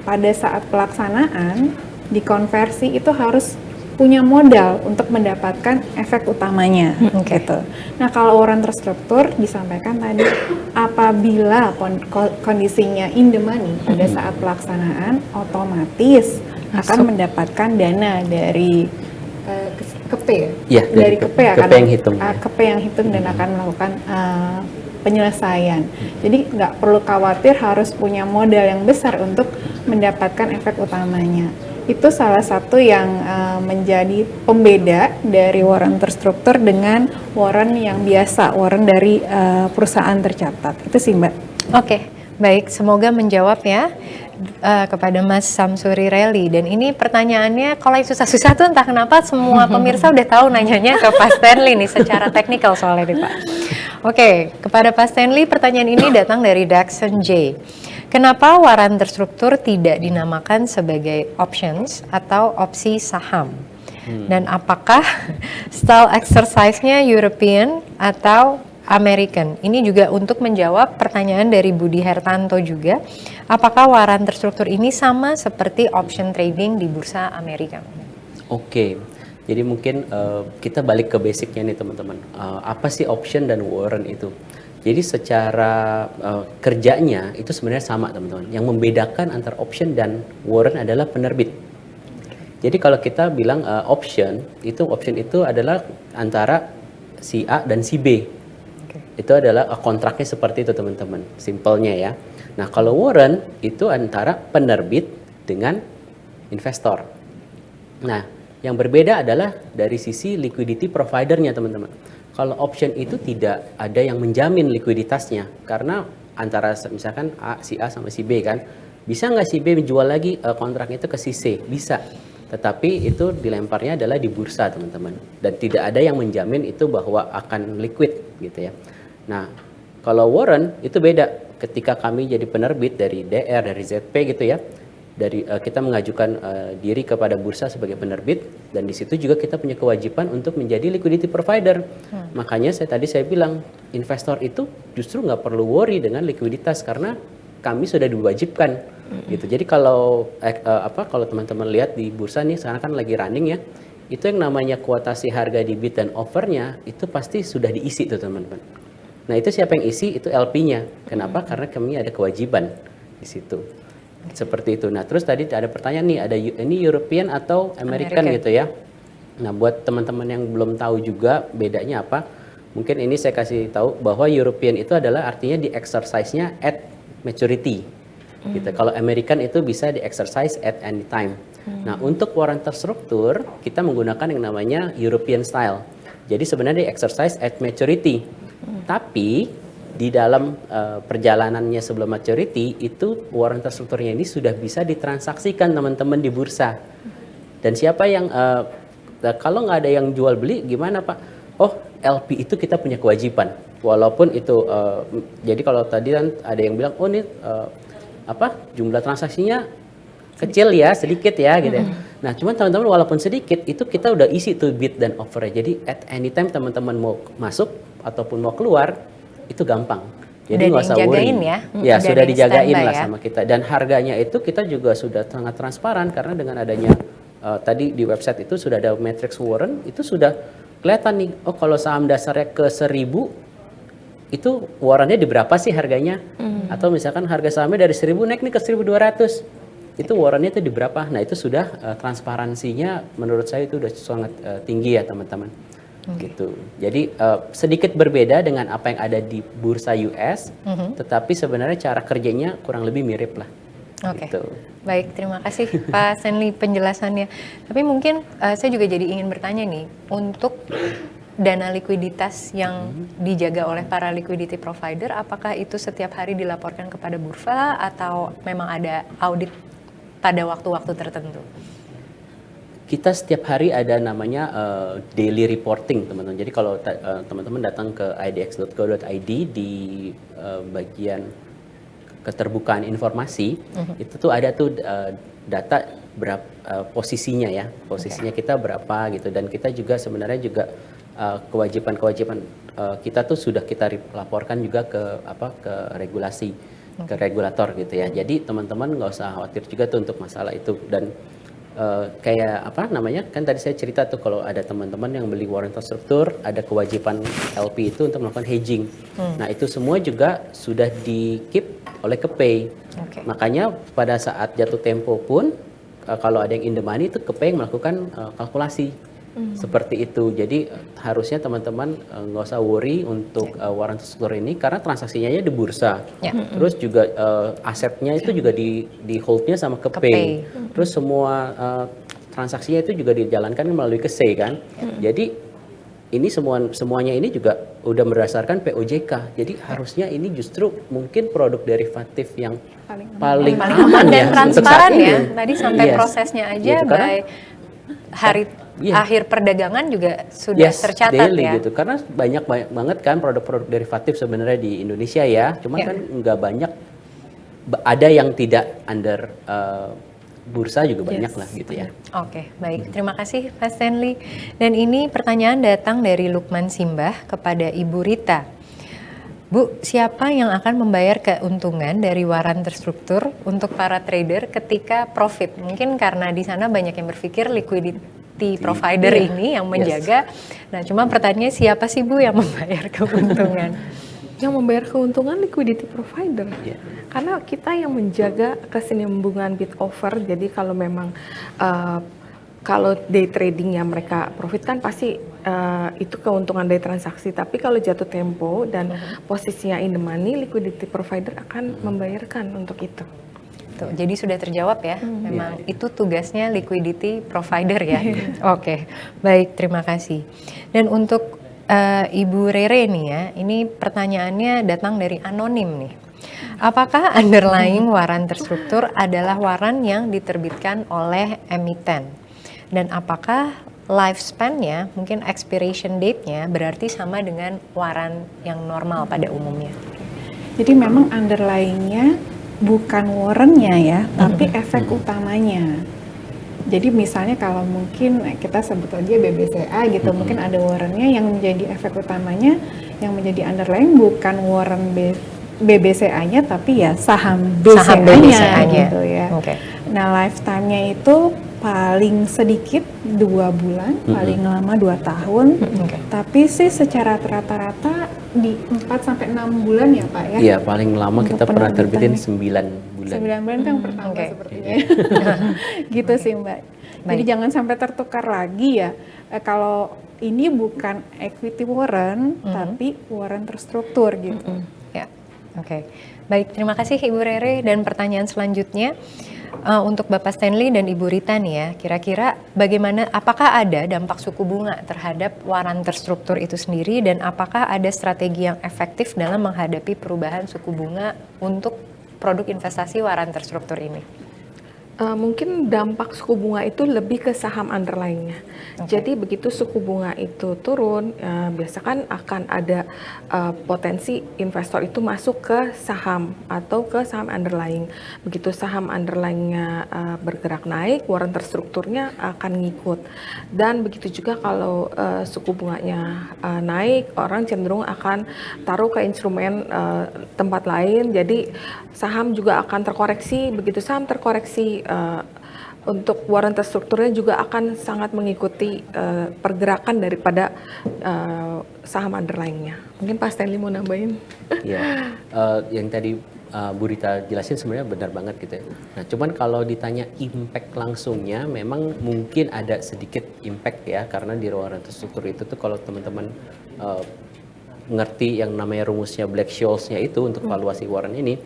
pada saat pelaksanaan dikonversi itu harus punya modal untuk mendapatkan efek utamanya gitu. Nah kalau warrant terstruktur disampaikan tadi apabila kondisinya in the money pada saat pelaksanaan otomatis akan mendapatkan dana dari KP ya, dari KP yang hitung dan akan melakukan penyelesaian. Jadi nggak perlu khawatir harus punya modal yang besar untuk mendapatkan efek utamanya. Itu salah satu yang menjadi pembeda dari warrant terstruktur dengan warrant yang biasa, warrant dari perusahaan tercatat. Itu sih Mbak. Oke, baik. Semoga menjawab ya kepada Mas Samsuri Reli. Dan ini pertanyaannya kalau yang susah-susah tuh entah kenapa semua pemirsa udah tahu nanyanya ke Pak Stanley nih secara teknikal soalnya nih Pak. Oke, kepada Pak Stanley pertanyaan ini datang dari Daxon J. Kenapa waran terstruktur tidak dinamakan sebagai options atau opsi saham? Dan apakah style exercise-nya European atau American? Ini juga untuk menjawab pertanyaan dari Budi Hertanto juga. Apakah waran terstruktur ini sama seperti option trading di bursa Amerika? Oke. Jadi mungkin kita balik ke basicnya nih teman-teman. Apa sih option dan warrant itu? Jadi secara kerjanya itu sebenarnya sama teman-teman. Yang membedakan antara option dan warrant adalah penerbit. Jadi kalau kita bilang option itu adalah antara si A dan si B. Itu adalah kontraknya seperti itu teman-teman. Simpelnya ya. Nah kalau warrant itu antara penerbit dengan investor. Nah, yang berbeda adalah dari sisi liquidity providernya teman-teman. Kalau option itu tidak ada yang menjamin likuiditasnya, karena antara misalkan si A sama si B kan, bisa nggak si B menjual lagi kontraknya itu ke si C? Bisa, tetapi itu dilemparnya adalah di bursa teman-teman, dan tidak ada yang menjamin itu bahwa akan liquid gitu ya. Nah, kalau warrant itu beda. Ketika kami jadi penerbit dari DR, dari ZP gitu ya, dari kita mengajukan diri kepada bursa sebagai penerbit, dan di situ juga kita punya kewajiban untuk menjadi liquidity provider. Makanya saya bilang investor itu justru nggak perlu worry dengan likuiditas karena kami sudah diwajibkan gitu. Jadi kalau kalau teman-teman lihat di bursa nih sekarang kan lagi running ya, itu yang namanya kuotasi harga di bid dan offernya itu pasti sudah diisi tuh teman-teman. Nah itu siapa yang isi? Itu LP-nya. Kenapa? Karena kami ada kewajiban di situ. Seperti itu. Nah, terus tadi ada pertanyaan nih, ada ini European atau American gitu ya. Nah, buat teman-teman yang belum tahu juga bedanya apa, mungkin ini saya kasih tahu bahwa European itu adalah artinya di exercise-nya at maturity. Gitu. Kalau American itu bisa di exercise at any time. Nah, untuk warrant terstruktur, kita menggunakan yang namanya European style. Jadi sebenarnya di exercise at maturity. Tapi di dalam perjalanannya sebelum maturity itu warrant terstrukturnya ini sudah bisa ditransaksikan teman-teman di bursa. Dan siapa yang kalau nggak ada yang jual beli gimana Pak? Oh LP itu kita punya kewajiban. Walaupun itu jadi kalau tadi kan ada yang bilang oh ini jumlah transaksinya kecil ya, sedikit ya gitu ya. Nah cuman teman-teman walaupun sedikit itu kita udah isi tuh bid dan offer. Jadi at any time teman-teman mau masuk ataupun mau keluar itu gampang. Jadi nggak usah worry. Ya sudah dijagain lah sama kita. Dan harganya itu kita juga sudah sangat transparan karena dengan adanya tadi di website itu sudah ada matrix warrant, itu sudah kelihatan nih. Oh kalau saham dasarnya ke 1000 itu warrantnya di berapa sih harganya? Atau misalkan harga sahamnya dari 1000 naik nih ke 1200. Itu warrantnya itu di berapa? Nah itu sudah transparansinya menurut saya itu sudah sangat tinggi ya teman-teman. Gitu. Jadi sedikit berbeda dengan apa yang ada di bursa US, tetapi sebenarnya cara kerjanya kurang lebih mirip lah. Oke. Gitu. Baik, terima kasih Pak Stanley penjelasannya. Tapi mungkin saya juga jadi ingin bertanya nih, untuk dana likuiditas yang dijaga oleh para liquidity provider, apakah itu setiap hari dilaporkan kepada bursa atau memang ada audit pada waktu-waktu tertentu? Kita setiap hari ada namanya daily reporting teman-teman. Jadi kalau teman-teman datang ke idx.co.id di bagian keterbukaan informasi, itu tuh ada tuh data berapa posisinya ya, posisinya kita berapa gitu. Dan kita juga sebenarnya juga kewajiban-kewajiban kita tuh sudah kita laporkan juga ke regulasi, ke regulator gitu ya. Jadi teman-teman nggak usah khawatir juga tuh untuk masalah itu. Dan kayak kan tadi saya cerita tuh kalau ada teman-teman yang beli warrant terstruktur ada kewajiban LP itu untuk melakukan hedging. Nah itu semua juga sudah di keep oleh Kepay. Makanya pada saat jatuh tempo pun kalau ada yang in the money itu Kepay melakukan kalkulasi seperti itu. Jadi harusnya teman-teman nggak usah worry untuk warrant terstruktur ini karena transaksinya di bursa. Terus juga asetnya itu juga di holdnya sama Kepay. Terus semua transaksinya itu juga dijalankan melalui KSE kan. Jadi ini semuanya ini juga udah berdasarkan POJK. Jadi harusnya ini justru mungkin produk derivatif yang paling aman dan ya, transparan ya. Tadi sampai prosesnya aja gitu, by hari akhir perdagangan juga sudah tercatat daily, ya. Gitu. Karena banyak banget kan produk-produk derivatif sebenarnya di Indonesia ya. Cuman kan nggak banyak, ada yang tidak under bursa juga banyak lah gitu ya. Oke, baik. Terima kasih Pak Stanley. Dan ini pertanyaan datang dari Lukman Simbah kepada Ibu Rita. Bu, siapa yang akan membayar keuntungan dari warrant terstruktur untuk para trader ketika profit? Mungkin karena di sana banyak yang berpikir liquidity provider ini yang menjaga. Nah, cuma pertanyaannya siapa sih Bu yang membayar keuntungan? Yang membayar keuntungan liquidity provider. Karena kita yang menjaga kesinambungan bid offer. Jadi kalau memang kalau day trading yang mereka profit kan pasti itu keuntungan dari transaksi. Tapi kalau jatuh tempo dan posisinya in the money, liquidity provider akan membayarkan untuk itu. Tuh, jadi sudah terjawab ya, memang itu tugasnya liquidity provider ya. Oke, baik, terima kasih. Dan untuk Ibu Rere nih ya, ini pertanyaannya datang dari anonim nih. Apakah underlying waran terstruktur adalah waran yang diterbitkan oleh emiten? Dan apakah lifespan-nya, mungkin expiration date-nya berarti sama dengan waran yang normal pada umumnya? Jadi memang underlying-nya bukan warrant-nya ya, tapi efek utamanya. Jadi misalnya kalau mungkin kita sebut aja BBCA gitu, mungkin ada warrant-nya yang menjadi efek utamanya, yang menjadi underlying bukan warrant BBCA-nya, tapi ya saham BCA-nya gitu ya. Nah, lifetime-nya itu paling sedikit 2 bulan, paling lama 2 tahun. Tapi sih secara rata-rata di 4-6 bulan ya Pak ya? Iya, paling lama kita pernah terbitin 9 bulan. 9 bulan itu yang pertama sepertinya. Gitu sih Mbak. Jadi jangan sampai tertukar lagi ya. Kalau ini bukan equity warrant, tapi warrant terstruktur gitu. Ya, oke. Baik, terima kasih Ibu Rere. Dan pertanyaan selanjutnya, untuk Bapak Stanley dan Ibu Rita nih ya, kira-kira bagaimana, apakah ada dampak suku bunga terhadap waran terstruktur itu sendiri, dan apakah ada strategi yang efektif dalam menghadapi perubahan suku bunga untuk produk investasi waran terstruktur ini? Mungkin dampak suku bunga itu lebih ke saham underlying-nya. Jadi begitu suku bunga itu turun, biasa kan akan ada potensi investor itu masuk ke saham atau ke saham underlying. Begitu saham underlying-nya bergerak naik, waran terstrukturnya akan ngikut. Dan begitu juga kalau suku bunganya naik, orang cenderung akan taruh ke instrumen tempat lain. Jadi saham juga akan terkoreksi. Begitu saham terkoreksi, untuk waran terstrukturnya juga akan sangat mengikuti pergerakan daripada saham underlying-nya. Mungkin Pak Stanley mau nambahin? Iya, yang tadi Bu Rita jelasin sebenarnya benar banget gitu ya. Nah, cuman kalau ditanya impact langsungnya, memang mungkin ada sedikit impact ya, karena di waran terstruktur itu tuh kalau teman-teman ngerti yang namanya rumusnya Black-Scholes-nya itu untuk valuasi waran ini,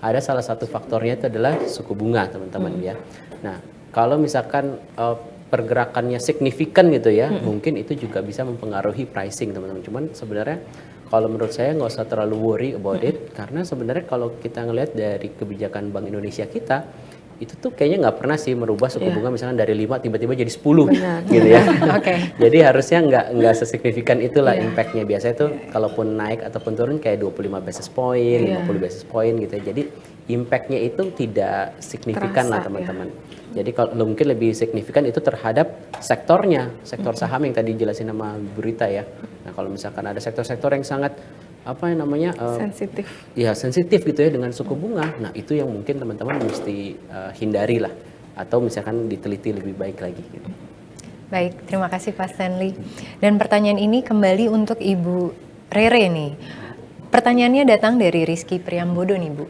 ada salah satu faktornya itu adalah suku bunga teman-teman ya. Nah, kalau misalkan pergerakannya signifikan gitu ya, mungkin itu juga bisa mempengaruhi pricing teman-teman. Cuman sebenarnya kalau menurut saya nggak usah terlalu worry about it, karena sebenarnya kalau kita ngelihat dari kebijakan Bank Indonesia kita, itu tuh kayaknya nggak pernah sih merubah suku bunga misalnya dari 5 tiba-tiba jadi 10 gitu ya. Jadi harusnya nggak sesignifikan itulah impactnya. Biasanya tuh kalaupun naik ataupun turun kayak 25 basis point, 50 basis point gitu ya. Jadi impactnya itu tidak signifikan lah teman-teman. Jadi kalau mungkin lebih signifikan itu terhadap sektornya, sektor saham yang tadi jelasin sama Bu Rita ya. Nah, kalau misalkan ada sektor-sektor yang sangat sensitif. Ya, sensitif gitu ya dengan suku bunga. Nah, itu yang mungkin teman-teman mesti hindari lah, atau misalkan diteliti lebih baik lagi gitu. Baik, terima kasih Pak Stanley. Dan pertanyaan ini kembali untuk Ibu Rere nih. Pertanyaannya datang dari Rizky Priambodo nih Bu.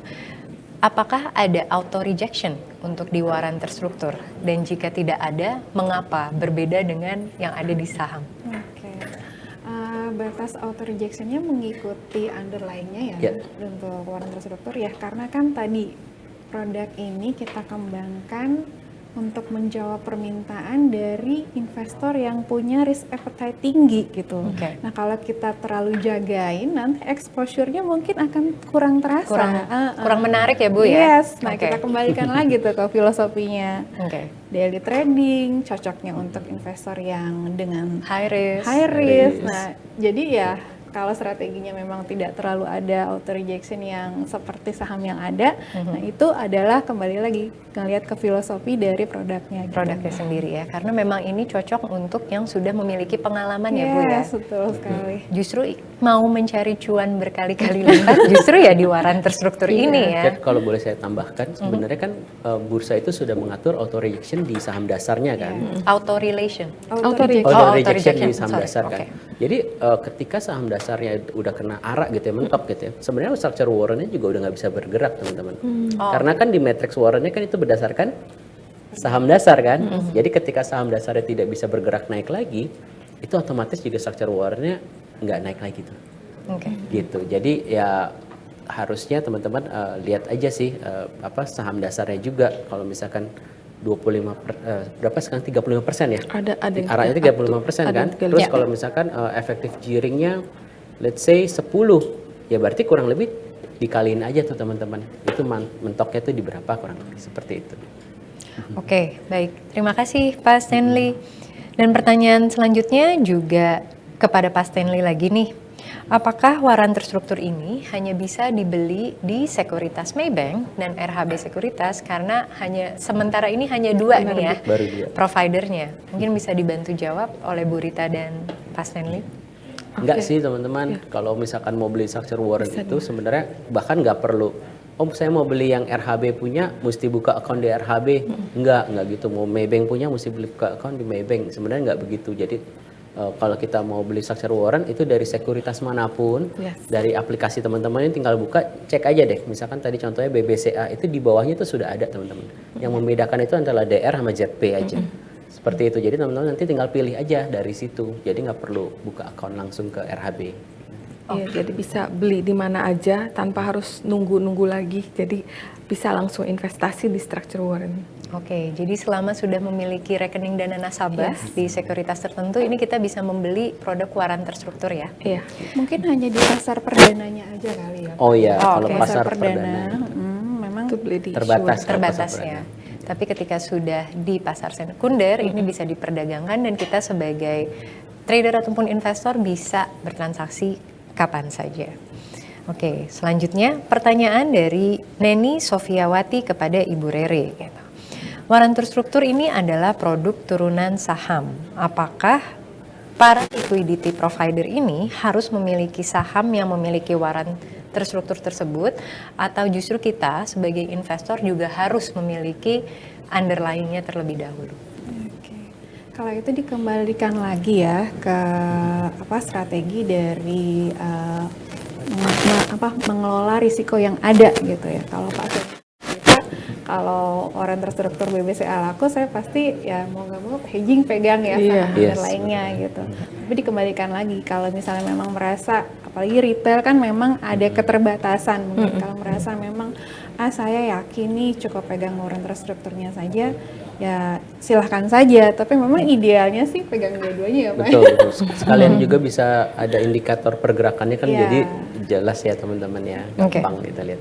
Apakah ada auto rejection untuk di waran terstruktur? Dan jika tidak ada, mengapa berbeda dengan yang ada di saham? Batas auto rejection-nya mengikuti underlying-nya ya untuk waran terstruktur ya, karena kan tadi produk ini kita kembangkan untuk menjawab permintaan dari investor yang punya risk appetite tinggi gitu. Nah, kalau kita terlalu jagain, nanti exposure-nya mungkin akan kurang terasa. Kurang menarik ya Bu ya? Yes, nah kita kembalikan lagi tuh ke filosofinya. Daily trading, cocoknya untuk investor yang dengan high risk. Nah, jadi ya kalau strateginya memang tidak terlalu ada auto rejection yang seperti saham yang ada, nah itu adalah kembali lagi ngelihat ke filosofi dari produknya. Produknya sendiri ya, karena memang ini cocok untuk yang sudah memiliki pengalaman ya Bu ya. Betul sekali. Justru mau mencari cuan berkali-kali lipat, justru ya di waran terstruktur ini ya. Dan kalau boleh saya tambahkan, sebenarnya kan bursa itu sudah mengatur auto rejection di saham dasarnya kan. Auto rejection Di saham dasar kan. Jadi ketika saham dasarnya udah kena arak gitu ya, mentok gitu ya, sebenarnya structure warrant-nya juga udah nggak bisa bergerak teman-teman. Karena kan di matrix warrant-nya kan itu berdasarkan saham dasar kan. Jadi ketika saham dasarnya tidak bisa bergerak naik lagi, itu otomatis juga structure warrant-nya nggak naik lagi tuh. Gitu. Jadi ya harusnya teman-teman lihat aja sih saham dasarnya juga. Kalau misalkan 25 berapa sekarang 35% ya? Ada yang Arahnya 35% kan? Terus kalau misalkan efektif gearingnya let's say 10, ya berarti kurang lebih dikaliin aja tuh teman-teman. Itu mentoknya tuh di berapa kurang lebih seperti itu. Oke, baik. Terima kasih Pak Stanley. Dan pertanyaan selanjutnya juga kepada Pak Stanley lagi nih. Apakah waran terstruktur ini hanya bisa dibeli di Sekuritas Maybank dan RHB Sekuritas karena sementara ini hanya dua nih ya baru dua providernya. Mungkin bisa dibantu jawab oleh Bu Rita dan Pak Stanley. Enggak sih teman-teman, kalau misalkan mau beli structure warrant itu sebenarnya bahkan nggak perlu saya mau beli yang RHB punya mesti buka account di RHB. Enggak gitu. Mau Maybank punya mesti buka account di Maybank. Sebenarnya nggak begitu. Jadi kalau kita mau beli structure warrant itu dari sekuritas manapun, dari aplikasi teman-teman ini tinggal buka, cek aja deh. Misalkan tadi contohnya BBCA itu di bawahnya itu sudah ada teman-teman. Yang membedakan itu antara DR sama ZP aja. Seperti itu. Jadi teman-teman nanti tinggal pilih aja dari situ. Jadi nggak perlu buka account langsung ke RHB. Iya, jadi bisa beli di mana aja tanpa harus nunggu lagi. Jadi bisa langsung investasi di structure warrant. Oke, jadi selama sudah memiliki rekening dana nasabah di sekuritas tertentu, ini kita bisa membeli produk waran terstruktur ya? Iya. Mungkin hanya di pasar perdananya aja kali ya. Oh iya, kalau pasar perdana memang Itu beli di terbatas ya. Tapi ketika sudah di pasar sekunder, ini bisa diperdagangkan dan kita sebagai trader ataupun investor bisa bertransaksi kapan saja. Oke, selanjutnya pertanyaan dari Neni Sofiawati kepada Ibu Rere. Waran terstruktur ini adalah produk turunan saham. Apakah para liquidity provider ini harus memiliki saham yang memiliki waran terstruktur tersebut, atau justru kita sebagai investor juga harus memiliki underlying-nya terlebih dahulu? Oke. Kalau itu dikembalikan lagi ya ke strategi dari mengelola risiko yang ada gitu ya. Kalau kalau waran terstruktur BBCA laku, saya pasti ya mau nggak mau hedging pegang ya saham underlying-nya gitu. Tapi dikembalikan lagi kalau misalnya memang merasa, apalagi retail kan memang ada keterbatasan. Mungkin kalau merasa memang saya yakin nih cukup pegang waran terstrukturnya saja, ya silahkan saja. Tapi memang idealnya sih pegang dua-duanya ya Pak. Betul. Sekalian juga bisa ada indikator pergerakannya kan, jadi jelas ya teman-teman ya, gampang kita lihat.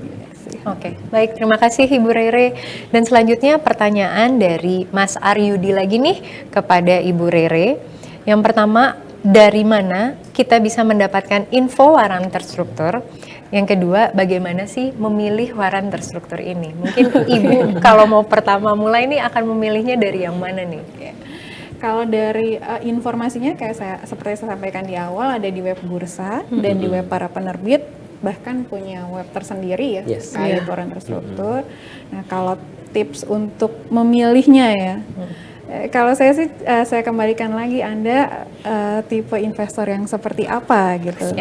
Oke, baik, terima kasih Ibu Rere. Dan selanjutnya pertanyaan dari Mas Aryudi lagi nih kepada Ibu Rere. Yang pertama, dari mana kita bisa mendapatkan info waran terstruktur? Yang kedua, bagaimana sih memilih waran terstruktur ini? Mungkin Ibu kalau mau pertama mulai nih akan memilihnya dari yang mana nih? Kalau dari informasinya seperti saya sampaikan di awal, ada di web bursa dan di web para penerbit, bahkan punya web tersendiri ya terkait waran terstruktur. Nah, kalau tips untuk memilihnya ya, kalau saya sih saya kembalikan lagi Anda tipe investor yang seperti apa gitu.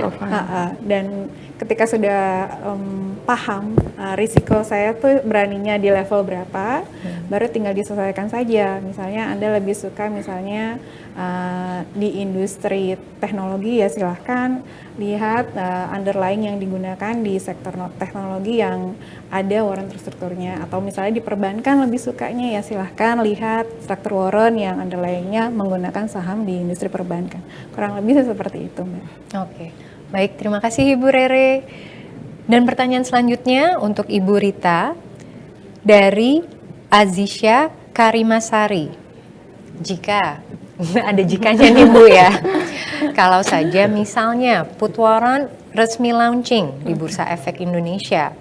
Dan ketika sudah paham risiko saya tuh beraninya di level berapa, baru tinggal disesuaikan saja. Misalnya Anda lebih suka misalnya di industri teknologi, ya silahkan lihat underlying yang digunakan di sektor teknologi yang ada waran terstrukturnya. Atau misalnya di perbankan lebih sukanya, ya silahkan lihat struktur waran yang underlying-nya menggunakan saham di industri perbankan. Kurang lebih seperti itu Mbak. Oke, baik, terima kasih Ibu Rere. Dan pertanyaan selanjutnya untuk Ibu Rita dari Azisha Karimasari. Jika ada jikanya nih Bu ya. Kalau saja misalnya put warrant resmi launching di Bursa Efek Indonesia,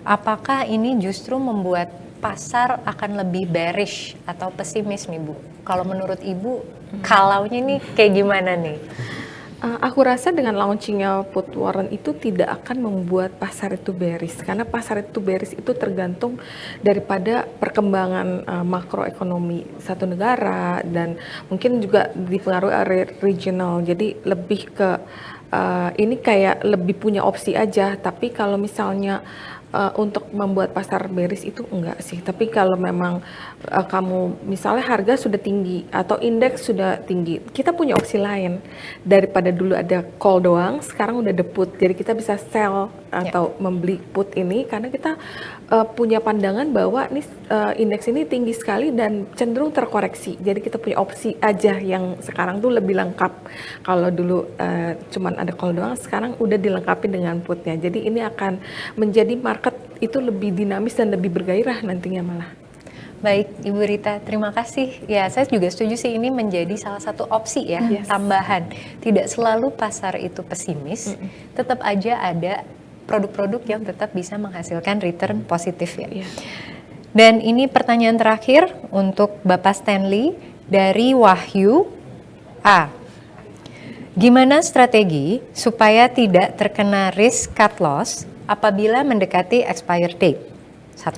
apakah ini justru membuat pasar akan lebih bearish atau pesimis nih Bu? Kalau menurut Ibu, kalaunya nih kayak gimana nih? Aku rasa dengan launchingnya put warrant itu tidak akan membuat pasar itu bearish, karena pasar itu bearish itu tergantung daripada perkembangan makroekonomi satu negara dan mungkin juga dipengaruhi oleh regional. Jadi lebih ke ini kayak lebih punya opsi aja. Tapi kalau misalnya untuk membuat pasar bearish itu enggak sih. Tapi kalau memang kamu misalnya harga sudah tinggi atau indeks sudah tinggi, kita punya opsi lain. Daripada dulu ada call doang, sekarang udah ada put. Jadi kita bisa sell atau membeli put ini karena kita punya pandangan bahwa ini indeks ini tinggi sekali dan cenderung terkoreksi. Jadi kita punya opsi aja yang sekarang tuh lebih lengkap. Kalau dulu cuman ada call doang, sekarang udah dilengkapi dengan putnya. Jadi ini akan menjadi market itu lebih dinamis dan lebih bergairah nantinya malah. Baik, Ibu Rita, terima kasih. Ya, saya juga setuju sih ini menjadi salah satu opsi ya, tambahan. Tidak selalu pasar itu pesimis, tetap aja ada produk-produk yang tetap bisa menghasilkan return positif ya. Dan ini pertanyaan terakhir untuk Bapak Stanley dari Wahyu A. Gimana strategi supaya tidak terkena risk cut loss apabila mendekati expire date? 1.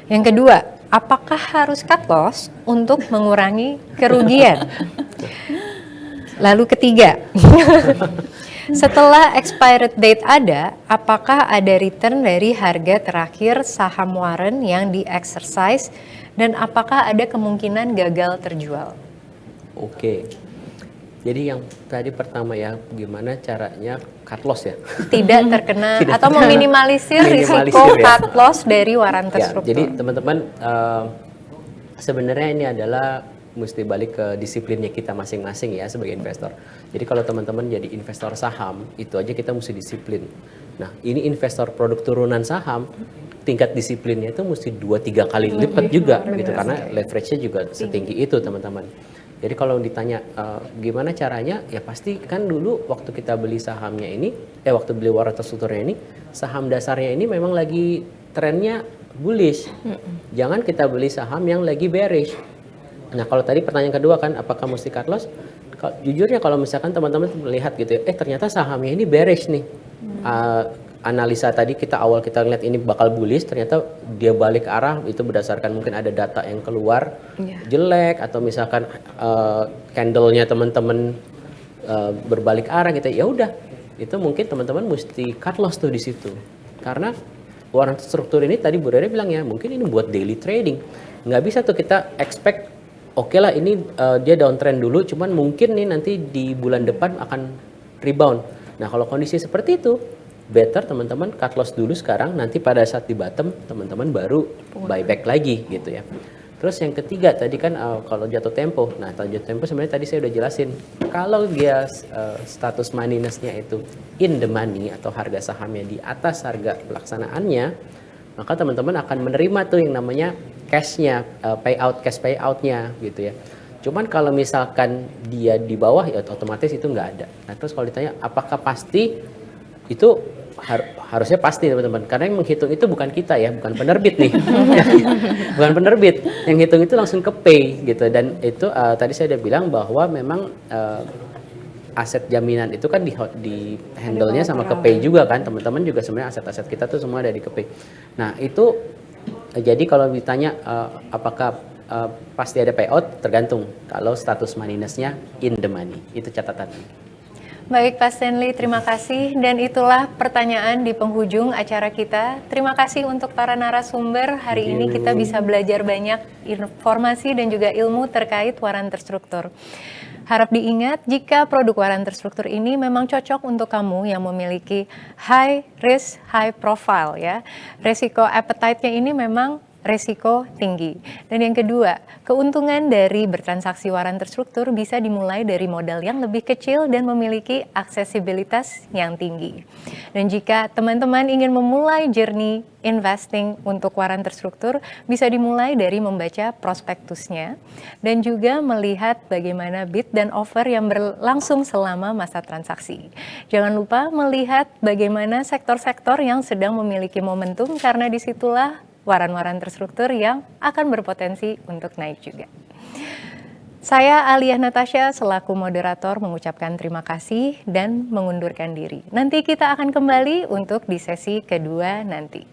Yang kedua, apakah harus cut loss untuk mengurangi kerugian? Lalu ketiga, setelah expired date ada, apakah ada return dari harga terakhir saham warrant yang di-exercise dan apakah ada kemungkinan gagal terjual? Oke. Jadi yang tadi pertama ya, gimana caranya cut loss ya? Tidak terkena atau meminimalisir risiko cut loss dari warrant terstruktur. Jadi teman-teman sebenarnya ini adalah mesti balik ke disiplinnya kita masing-masing ya sebagai investor. Jadi kalau teman-teman jadi investor saham, itu aja kita mesti disiplin. Nah, ini investor produk turunan saham, tingkat disiplinnya itu mesti 2-3 kali lipat juga gitu karena leverage-nya juga setinggi itu teman-teman. Jadi kalau ditanya gimana caranya, ya pasti kan dulu waktu kita beli sahamnya ini, waktu beli warrant terstrukturnya ini, saham dasarnya ini memang lagi trennya bullish. Jangan kita beli saham yang lagi bearish. Nah kalau tadi pertanyaan kedua kan, apakah mesti cut loss? Jujurnya kalau misalkan teman-teman melihat gitu ya, ternyata sahamnya ini bearish nih. Analisa tadi kita lihat ini bakal bullish, ternyata dia balik arah itu berdasarkan mungkin ada data yang keluar jelek atau misalkan candle-nya teman-teman berbalik arah gitu. Ya udah, itu mungkin teman-teman mesti cut loss tuh di situ. Karena warrant struktur ini tadi Bu Rere bilang ya, mungkin ini buat daily trading. Nggak bisa tuh kita expect oke lah ini dia downtrend dulu, cuman mungkin nih nanti di bulan depan akan rebound. Nah kalau kondisi seperti itu, better teman-teman cut loss dulu sekarang, nanti pada saat di bottom teman-teman baru buyback lagi gitu ya. Terus yang ketiga tadi kan kalau jatuh tempo, nah jatuh tempo sebenarnya tadi saya udah jelasin, kalau dia status moneyness-nya itu in the money atau harga sahamnya di atas harga pelaksanaannya, maka teman-teman akan menerima tuh yang namanya cash-nya, cash payout-nya gitu ya. Cuman kalau misalkan dia di bawah ya otomatis itu nggak ada. Nah terus kalau ditanya apakah pasti, itu harusnya pasti teman-teman, karena yang menghitung itu bukan kita ya, bukan penerbit nih. Bukan penerbit, yang hitung itu langsung ke pay gitu. Dan itu tadi saya udah bilang bahwa memang aset jaminan itu kan di handle-nya sama ke pay juga kan teman-teman, juga sebenarnya aset-aset kita tuh semua ada di ke pay. Nah itu jadi kalau ditanya apakah pasti ada payout, tergantung kalau status moneyness-nya in the money, itu catatan. Baik Pak Stanley, terima kasih. Dan itulah pertanyaan di penghujung acara kita. Terima kasih untuk para narasumber. Hari ini kita bisa belajar banyak informasi dan juga ilmu terkait warrant terstruktur. Harap diingat jika produk warrant terstruktur ini memang cocok untuk kamu yang memiliki high risk, high profile ya. Resiko appetite-nya ini memang resiko tinggi. Dan yang kedua, keuntungan dari bertransaksi warrant terstruktur bisa dimulai dari modal yang lebih kecil dan memiliki aksesibilitas yang tinggi. Dan jika teman-teman ingin memulai journey investing untuk warrant terstruktur, bisa dimulai dari membaca prospektusnya dan juga melihat bagaimana bid dan offer yang berlangsung selama masa transaksi. Jangan lupa melihat bagaimana sektor-sektor yang sedang memiliki momentum, karena disitulah warrant-warrant terstruktur yang akan berpotensi untuk naik juga. Saya Alia Natasha selaku moderator mengucapkan terima kasih dan mengundurkan diri. Nanti kita akan kembali untuk di sesi kedua nanti.